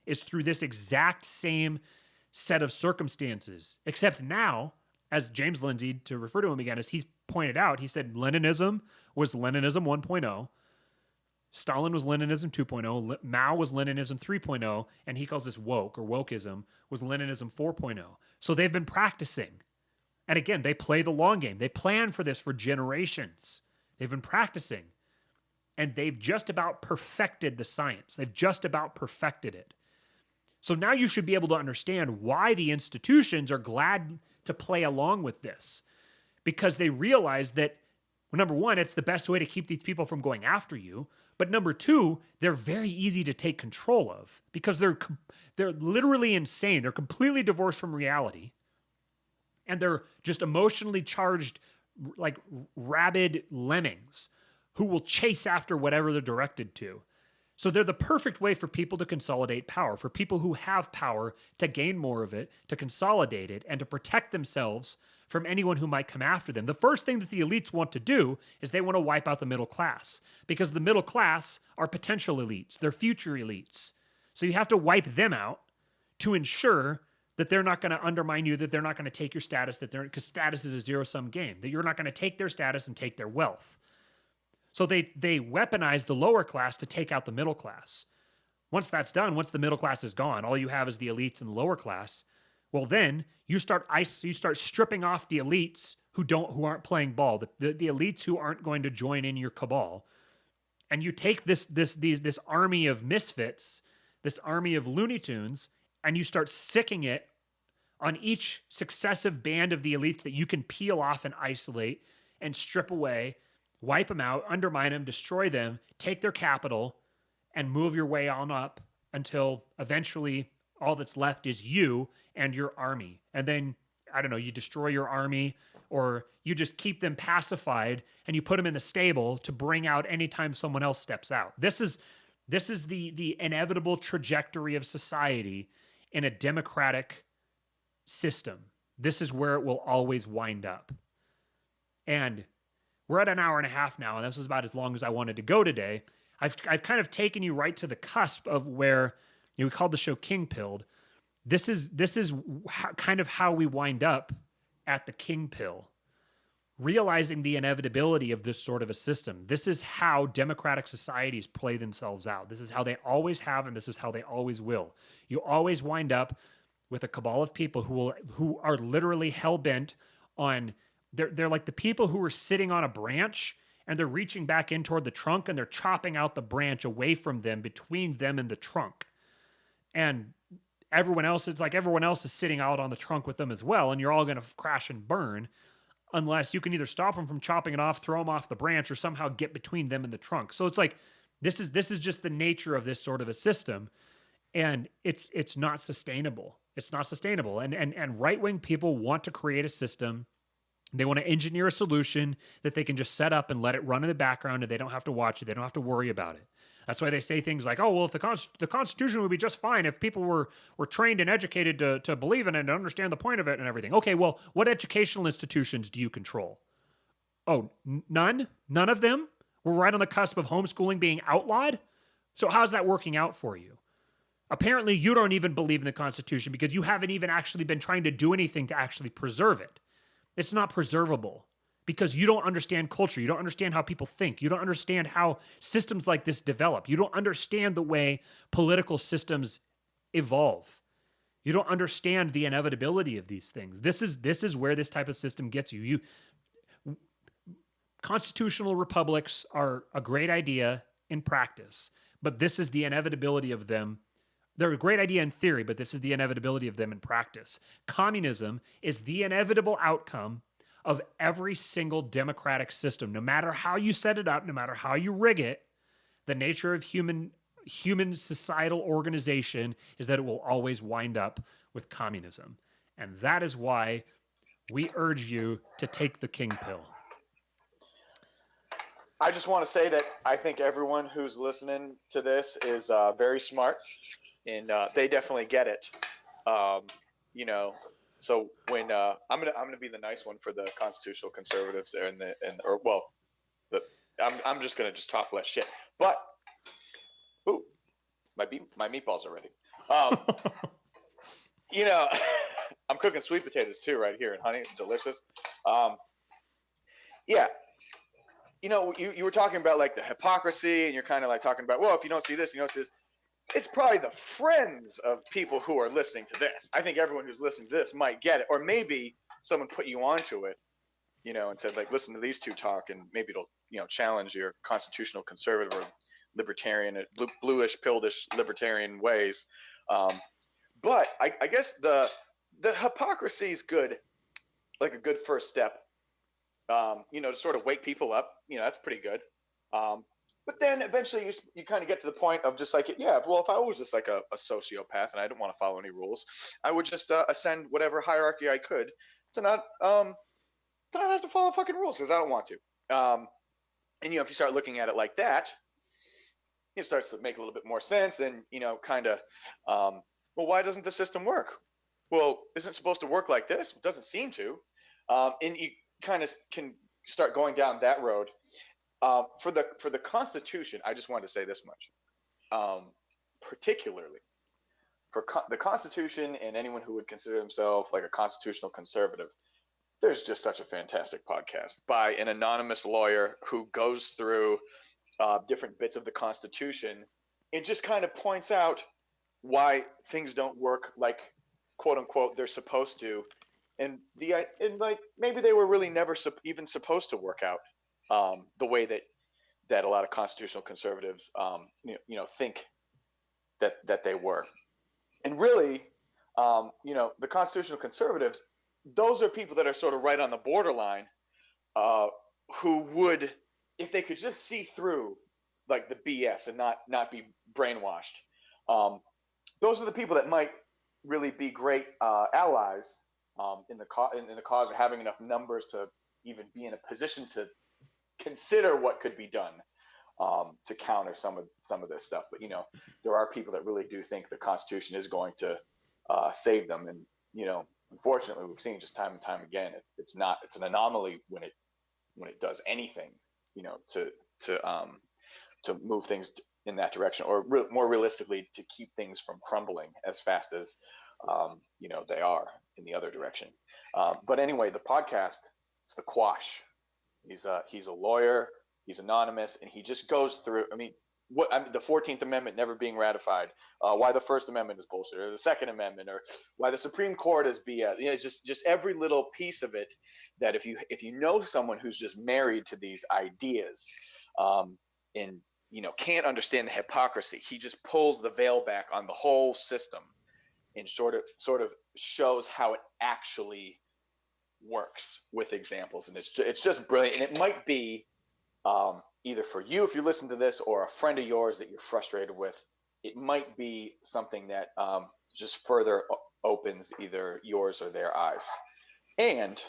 is through this exact same set of circumstances. Except now, as James Lindsay, to refer to him again, as he's pointed out, he said Leninism was Leninism 1.0. Stalin was Leninism 2.0. Mao was Leninism 3.0. And he calls this woke, or wokeism, was Leninism 4.0. So they've been practicing. And again, they play the long game. They plan for this for generations. They've been practicing. And they've just about perfected the science. They've just about perfected it. So now you should be able to understand why the institutions are glad to play along with this. Because they realize that, well, number one, it's the best way to keep these people from going after you. But number two, they're very easy to take control of because they're literally insane. They're completely divorced from reality. And they're just emotionally charged, like rabid lemmings who will chase after whatever they're directed to. So they're the perfect way for people to consolidate power, for people who have power to gain more of it, to consolidate it, and to protect themselves from anyone who might come after them. The first thing that the elites want to do is they want to wipe out the middle class, because the middle class are potential elites. They're future elites. So you have to wipe them out to ensure that they're not going to undermine you, that they're not going to take your status, that they're, because status is a zero sum game, that you're not going to take their status and take their wealth. So they weaponize the lower class to take out the middle class. Once that's done, once the middle class is gone, all you have is the elites and the lower class. Well, then you start stripping off the elites who aren't playing ball, the elites who aren't going to join in your cabal, and you take this army of misfits, this army of Looney Tunes, and you start sicking it on each successive band of the elites that you can peel off and isolate and strip away, wipe them out, undermine them, destroy them, take their capital, and move your way on up until eventually all that's left is you and your army. And then, I don't know, you destroy your army, or you just keep them pacified and you put them in the stable to bring out anytime someone else steps out. This is the inevitable trajectory of society in a democratic system. This is where it will always wind up. And we're at an hour and a half now, and this is about as long as I wanted to go today. I've kind of taken you right to the cusp of where, we called the show King Pilled. This is kind of how we wind up at the King Pill, realizing the inevitability of this sort of a system. This is how democratic societies play themselves out. This is how they always have, and this is how they always will. You always wind up with a cabal of people who are literally hell bent on. They're like the people who are sitting on a branch and they're reaching back in toward the trunk and they're chopping out the branch away from them, between them and the trunk. And everyone else, it's like everyone else is sitting out on the trunk with them as well, and you're all going to crash and burn unless you can either stop them from chopping it off, throw them off the branch, or somehow get between them and the trunk. So it's like this is just the nature of this sort of a system, and it's not sustainable. It's not sustainable. And right-wing people want to create a system. They want to engineer a solution that they can just set up and let it run in the background, and they don't have to watch it. They don't have to worry about it. That's why they say things like, "Oh, well, if the Constitution would be just fine if people were trained and educated to believe in it and understand the point of it and everything." Okay, well, what educational institutions do you control? Oh, none? None of them? We're right on the cusp of homeschooling being outlawed? So how's that working out for you? Apparently, you don't even believe in the Constitution because you haven't even actually been trying to do anything to actually preserve it. It's not preservable because you don't understand culture. You don't understand how people think. You don't understand how systems like this develop. You don't understand the way political systems evolve. You don't understand the inevitability of these things. This is where this type of system gets you. Constitutional republics are a great idea in practice, but this is the inevitability of them. They're a great idea in theory, but this is the inevitability of them in practice. Communism is the inevitable outcome of every single democratic system. No matter how you set it up, no matter how you rig it, the nature of human societal organization is that it will always wind up with communism. And that is why we urge you to take the King Pill. I just want to say that I think everyone who's listening to this is very smart, and they definitely get it. You know, so when I'm gonna be the nice one for the constitutional conservatives there, I'm just gonna just talk less shit. But ooh, my meatballs are ready. You know, I'm cooking sweet potatoes too right here, and honey, it's delicious. Yeah, you know, you were talking about like the hypocrisy, and you're kind of like talking about, well, if you don't see this, you don't see this. It's probably the friends of people who are listening to this. I think everyone who's listening to this might get it, or maybe someone put you onto it, you know, and said like, listen to these two talk, and maybe it'll, you know, challenge your constitutional conservative or libertarian, bluish, pillish libertarian ways. But I guess the hypocrisy is good, like a good first step. You know, to sort of wake people up. You know, that's pretty good. But then eventually you kind of get to the point of just like, yeah, well, if I was just like a sociopath and I didn't want to follow any rules, I would just ascend whatever hierarchy I could to not have to follow fucking rules because I don't want to. And, you know, if you start looking at it like that, it starts to make a little bit more sense. And, you know, kind of, well, why doesn't the system work? Well, isn't it supposed to work like this? It doesn't seem to. And you kind of can start going down that road. For the Constitution, I just wanted to say this much. Particularly, for the Constitution and anyone who would consider himself like a constitutional conservative, there's just such a fantastic podcast by an anonymous lawyer who goes through different bits of the Constitution and just kind of points out why things don't work like quote unquote they're supposed to, and like maybe they were really never even supposed to work out the way that a lot of constitutional conservatives think that they were. And really, the constitutional conservatives, those are people that are sort of right on the borderline, who would, if they could just see through like the BS and not be brainwashed, those are the people that might really be great allies in the cause, of having enough numbers to even be in a position to consider what could be done to counter some of this stuff. But there are people that really do think the Constitution is going to save them, and unfortunately, we've seen just time and time again, it's an anomaly when it does anything, to move things in that direction, or more realistically, to keep things from crumbling as fast as they are in the other direction. But anyway, the podcast, it's the Quash. He's a lawyer. He's anonymous, and he just goes through. The 14th Amendment never being ratified, why the First Amendment is bullshit, or the Second Amendment, or why the Supreme Court is BS. Just every little piece of it. That if you know someone who's just married to these ideas, and can't understand the hypocrisy, he just pulls the veil back on the whole system, and sort of shows how it actually works with examples, and it's just brilliant. And it might be either for you, if you listen to this, or a friend of yours that you're frustrated with, it might be something that just further opens either yours or their eyes. And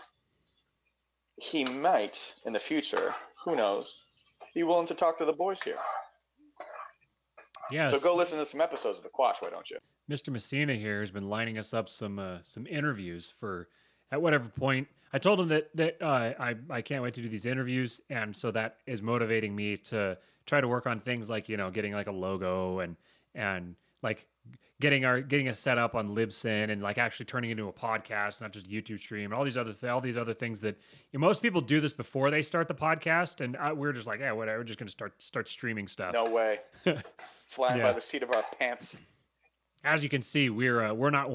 he might, in the future, who knows, be willing to talk to the boys here. Yes. So go listen to some episodes of The Quash, why don't you? Mr. Messina here has been lining us up some interviews for at whatever point. I told him that I can't wait to do these interviews, and so that is motivating me to try to work on things like getting like a logo and like getting us set up on Libsyn, and like actually turning into a podcast, not just YouTube stream, and all these other things that most people do this before they start the podcast, and we're just like, yeah, whatever, we're just gonna start streaming stuff. No way. Flying by the seat of our pants. As you can see, we're not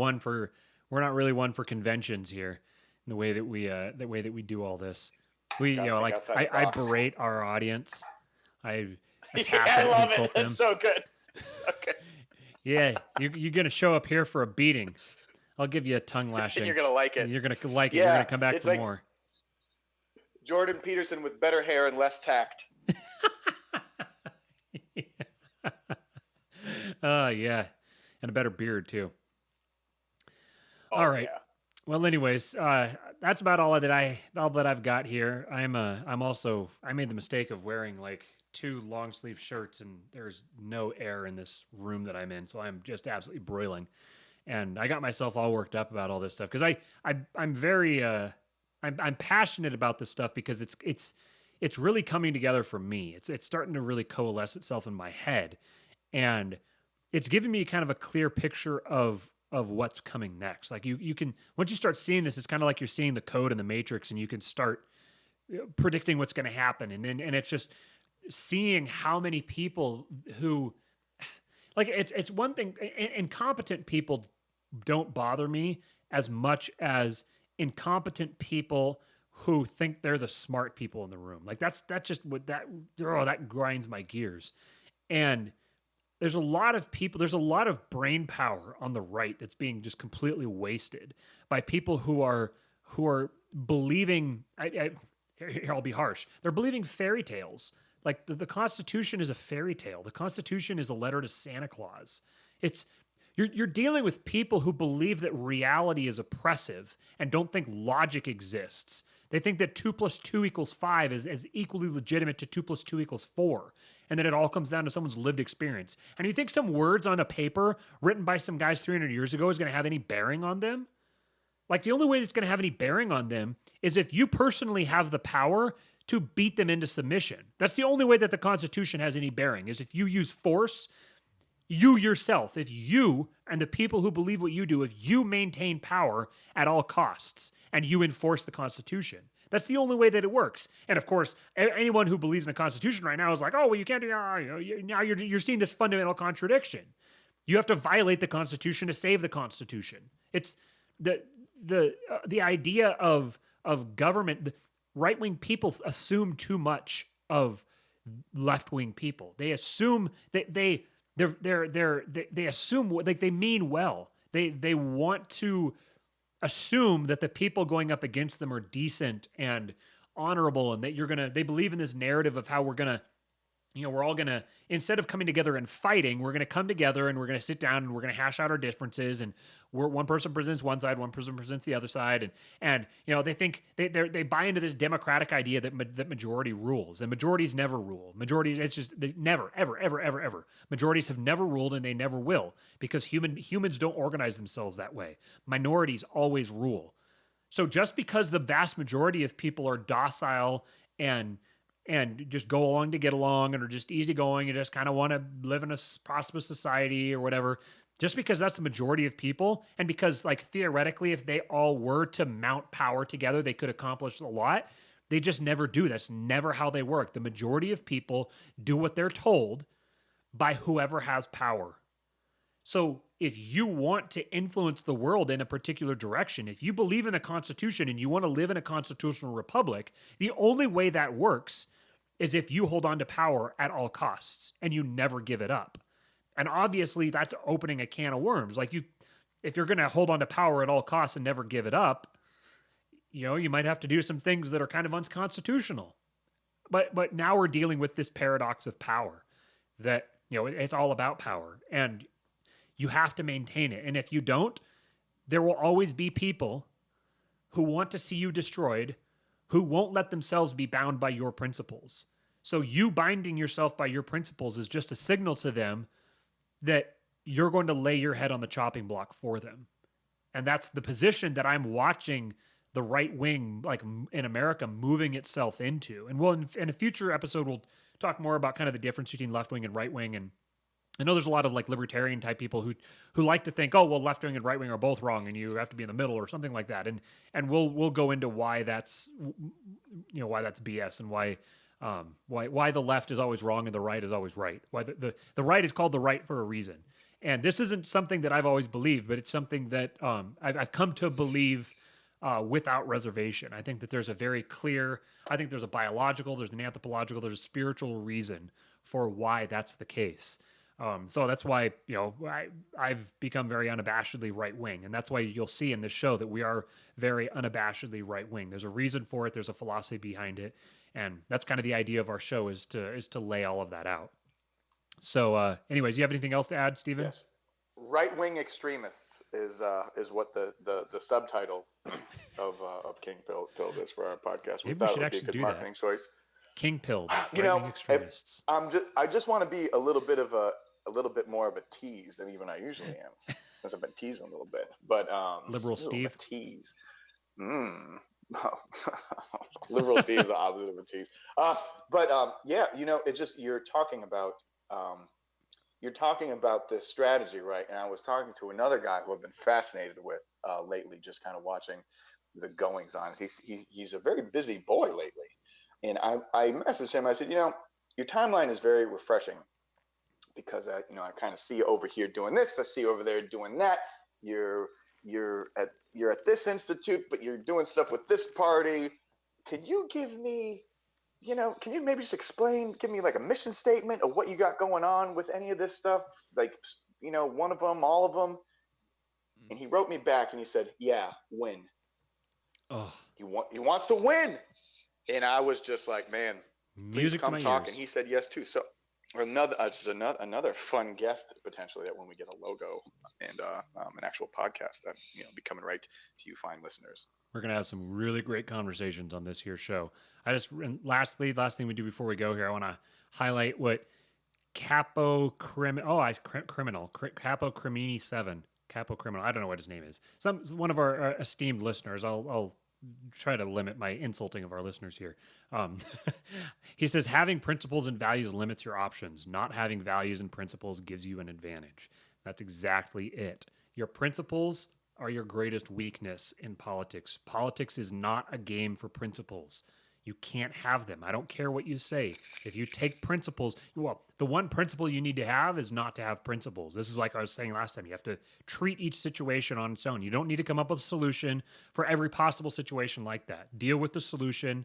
really one for conventions here. The way that we do all this, I berate our audience, I attack and love insult it. them. It's so good. It's so good. Yeah, you're gonna show up here for a beating. I'll give you a tongue lashing. You're gonna like it. You're gonna like it. Yeah, you're gonna come back for like more. Jordan Peterson with better hair and less tact. Yeah, and a better beard too. Oh, all right. Yeah. Well, anyways, that's about all that I've got here. I made the mistake of wearing like 2 long sleeve shirts, and there's no air in this room that I'm in, so I'm just absolutely broiling. And I got myself all worked up about all this stuff because I'm very I'm passionate about this stuff because it's really coming together for me. It's starting to really coalesce itself in my head, and it's giving me kind of a clear picture of what's coming next. Like you can, once you start seeing this, it's kind of like you're seeing the code in the Matrix, and you can start predicting what's going to happen. And it's just seeing how many people who, like, it's one thing, incompetent people don't bother me as much as incompetent people who think they're the smart people in the room. Like that's just what that grinds my gears. And there's a lot of brain power on the right that's being just completely wasted by people who are believing, here I'll be harsh, they're believing fairy tales. Like the Constitution is a fairy tale. The Constitution is a letter to Santa Claus. You're dealing with people who believe that reality is oppressive and don't think logic exists. They think that 2 + 2 = 5 is as equally legitimate to 2 + 2 = 4. And that it all comes down to someone's lived experience. And you think some words on a paper written by some guys 300 years ago is going to have any bearing on them? Like the only way that's going to have any bearing on them is if you personally have the power to beat them into submission. That's the only way that the Constitution has any bearing, is if you use force You yourself, if you and the people who believe what you do, if you maintain power at all costs and you enforce the Constitution, that's the only way that it works. And of course, anyone who believes in the Constitution right now is like, oh, well, you can't do now you're seeing this fundamental contradiction. You have to violate the Constitution to save the Constitution. It's the the idea of government. Right wing people assume too much of left wing people. They assume that they assume like they mean well. They want to assume that the people going up against them are decent and honorable, and that they believe in this narrative of how we're gonna, we're all gonna, instead of coming together and fighting, we're gonna come together and we're gonna sit down and we're gonna hash out our differences, and one person presents one side, one person presents the other side, and they think they buy into this democratic idea that majority rules, and majorities never rule. Majorities, it's just they never, ever. Majorities have never ruled, and they never will, because humans don't organize themselves that way. Minorities always rule. So just because the vast majority of people are docile and just go along to get along and are just easygoing and just kind of want to live in a prosperous society or whatever, just because that's the majority of people, and because like theoretically if they all were to mount power together they could accomplish a lot, they just never do. That's never how they work. The majority of people do what they're told by whoever has power. So if you want to influence the world in a particular direction, if you believe in the Constitution and you want to live in a constitutional republic, the only way that works is if you hold on to power at all costs and you never give it up. And obviously that's opening a can of worms. Like if you're going to hold on to power at all costs and never give it up, you might have to do some things that are kind of unconstitutional. But now we're dealing with this paradox of power, that it's all about power, and you have to maintain it. And if you don't, there will always be people who want to see you destroyed, who won't let themselves be bound by your principles. So you binding yourself by your principles is just a signal to them that you're going to lay your head on the chopping block for them. And that's the position that I'm watching the right wing, like in America, moving itself into. And we'll, in a future episode, we'll talk more about kind of the difference between left wing and right wing. And I know there's a lot of like libertarian type people who like to think, oh, well, left wing and right wing are both wrong, and you have to be in the middle or something like that. And we'll go into why that's why that's BS, and why the left is always wrong and the right is always right. Why the right is called the right for a reason. And this isn't something that I've always believed, but it's something that I've come to believe without reservation. I think that there's a very clear, I think there's a biological, there's an anthropological, there's a spiritual reason for why that's the case. So that's why I've become very unabashedly right wing, and that's why you'll see in this show that we are very unabashedly right wing. There's a reason for it. There's a philosophy behind it, and that's kind of the idea of our show is to lay all of that out. So, anyways, you have anything else to add, Stephen? Yes. Right wing extremists is what the subtitle of King Pilled is for our podcast. We Maybe we thought should it would be a actually good do marketing that. choice. King pilled, You right wing know, extremists. I just want to be a little bit more of a tease than even I usually am, since I've been teasing a little bit. But Liberal Steve. a tease. Liberal Steve is the opposite of a tease. Yeah, it's just you're talking about this strategy, right? And I was talking to another guy who I've been fascinated with lately, just kind of watching the goings on. He's a very busy boy lately, and I messaged him. I said, your timeline is very refreshing, because I kind of see you over here doing this. I see you over there doing that. You're at this institute, but you're doing stuff with this party. Can you maybe just give me like a mission statement of what you got going on with any of this stuff? Like, one of them, all of them. And he wrote me back and he said, yeah, win. Oh, He wants to win. And I was just like, man, please music come to my talk. ears. And he said yes too. So another fun guest potentially, that when we get a logo and an actual podcast, that be coming right to you fine listeners. We're gonna have some really great conversations on this here show. Last thing we do before we go here, I want to highlight what Capo Crimini 7. Capo Criminal. I don't know what his name is. One of our esteemed listeners. I'll try to limit my insulting of our listeners here. Um, he says having principles and values limits your options. Not having values and principles gives you an advantage. That's exactly it. Your principles are your greatest weakness in politics. Politics is not a game for principles. You can't have them. I don't care what you say. If you take principles, well, the one principle you need to have is not to have principles. This is like I was saying last time. You have to treat each situation on its own. You don't need to come up with a solution for every possible situation like that. Deal with the solution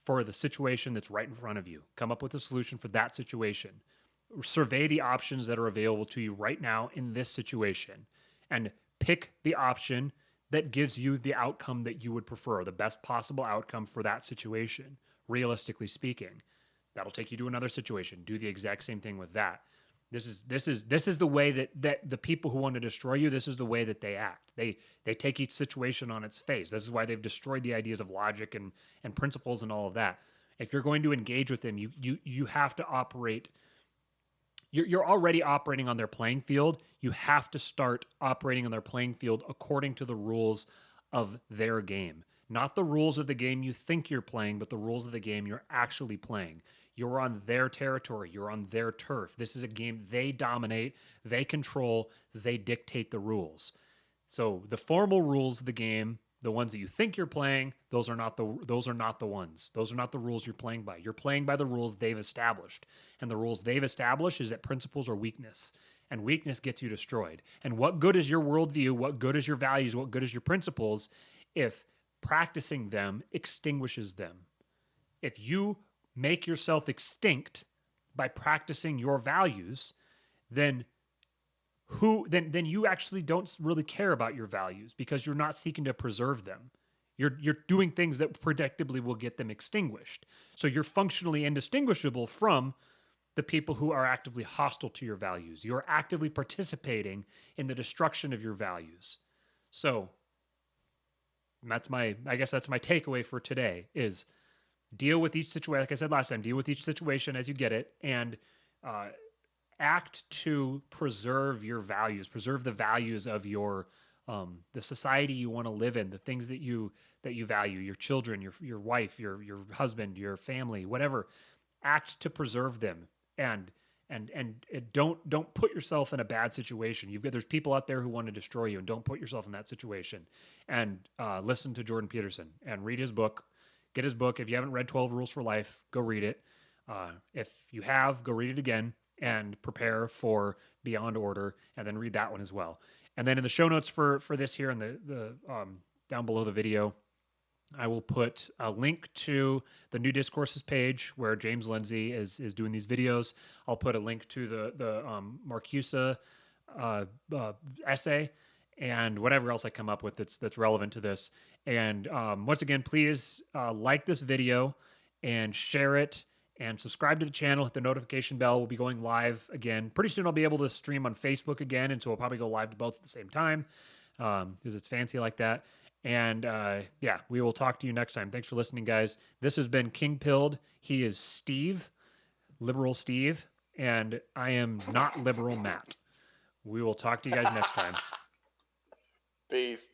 for the situation that's right in front of you. Come up with a solution for that situation. Survey the options that are available to you right now in this situation and pick the option that gives you the outcome that you would prefer, the best possible outcome for that situation, realistically speaking. That'll take you to another situation. Do the exact same thing with that. This is the way that the people who want to destroy you, this is the way that they act. They take each situation on its face. This is why they've destroyed the ideas of logic and principles and all of that. If you're going to engage with them, you have to operate. You're already operating on their playing field. You have to start operating on their playing field according to the rules of their game. Not the rules of the game you think you're playing, but the rules of the game you're actually playing. You're on their territory. You're on their turf. This is a game they dominate, they control, they dictate the rules. So the formal rules of the game, the ones that you think you're playing, those are not the ones. Those are not the rules you're playing by. You're playing by the rules they've established. And the rules they've established is that principles are weakness. And weakness gets you destroyed. And what good is your worldview? What good is your values? What good is your principles if practicing them extinguishes them? If you make yourself extinct by practicing your values, then then you actually don't really care about your values because you're not seeking to preserve them. You're doing things that predictably will get them extinguished. So you're functionally indistinguishable from the people who are actively hostile to your values. You're actively participating in the destruction of your values. So I guess that's my takeaway for today is deal with each situation. Like I said last time, deal with each situation as you get it, and uh, act to preserve your values, preserve the values of your the society you want to live in, the things that you value, your children, your wife, your husband, your family, whatever. Act to preserve them, and don't put yourself in a bad situation. There's people out there who want to destroy you, and don't put yourself in that situation. And listen to Jordan Peterson and read his book. Get his book. If you haven't read 12 Rules for Life, go read it. If you have, go read it again and prepare for Beyond Order, and then read that one as well. And then in the show notes for this here, in the down below the video, I will put a link to the New Discourses page where James Lindsay is doing these videos. I'll put a link to the Marcusa essay and whatever else I come up with that's relevant to this. And once again, please like this video and share it and subscribe to the channel. Hit the notification bell. We'll be going live again. Pretty soon I'll be able to stream on Facebook again, and so we'll probably go live to both at the same time because it's fancy like that. And yeah, we will talk to you next time. Thanks for listening, guys. This has been King Pilled. He is Steve, Liberal Steve, and I am not Liberal Matt. We will talk to you guys next time. Peace.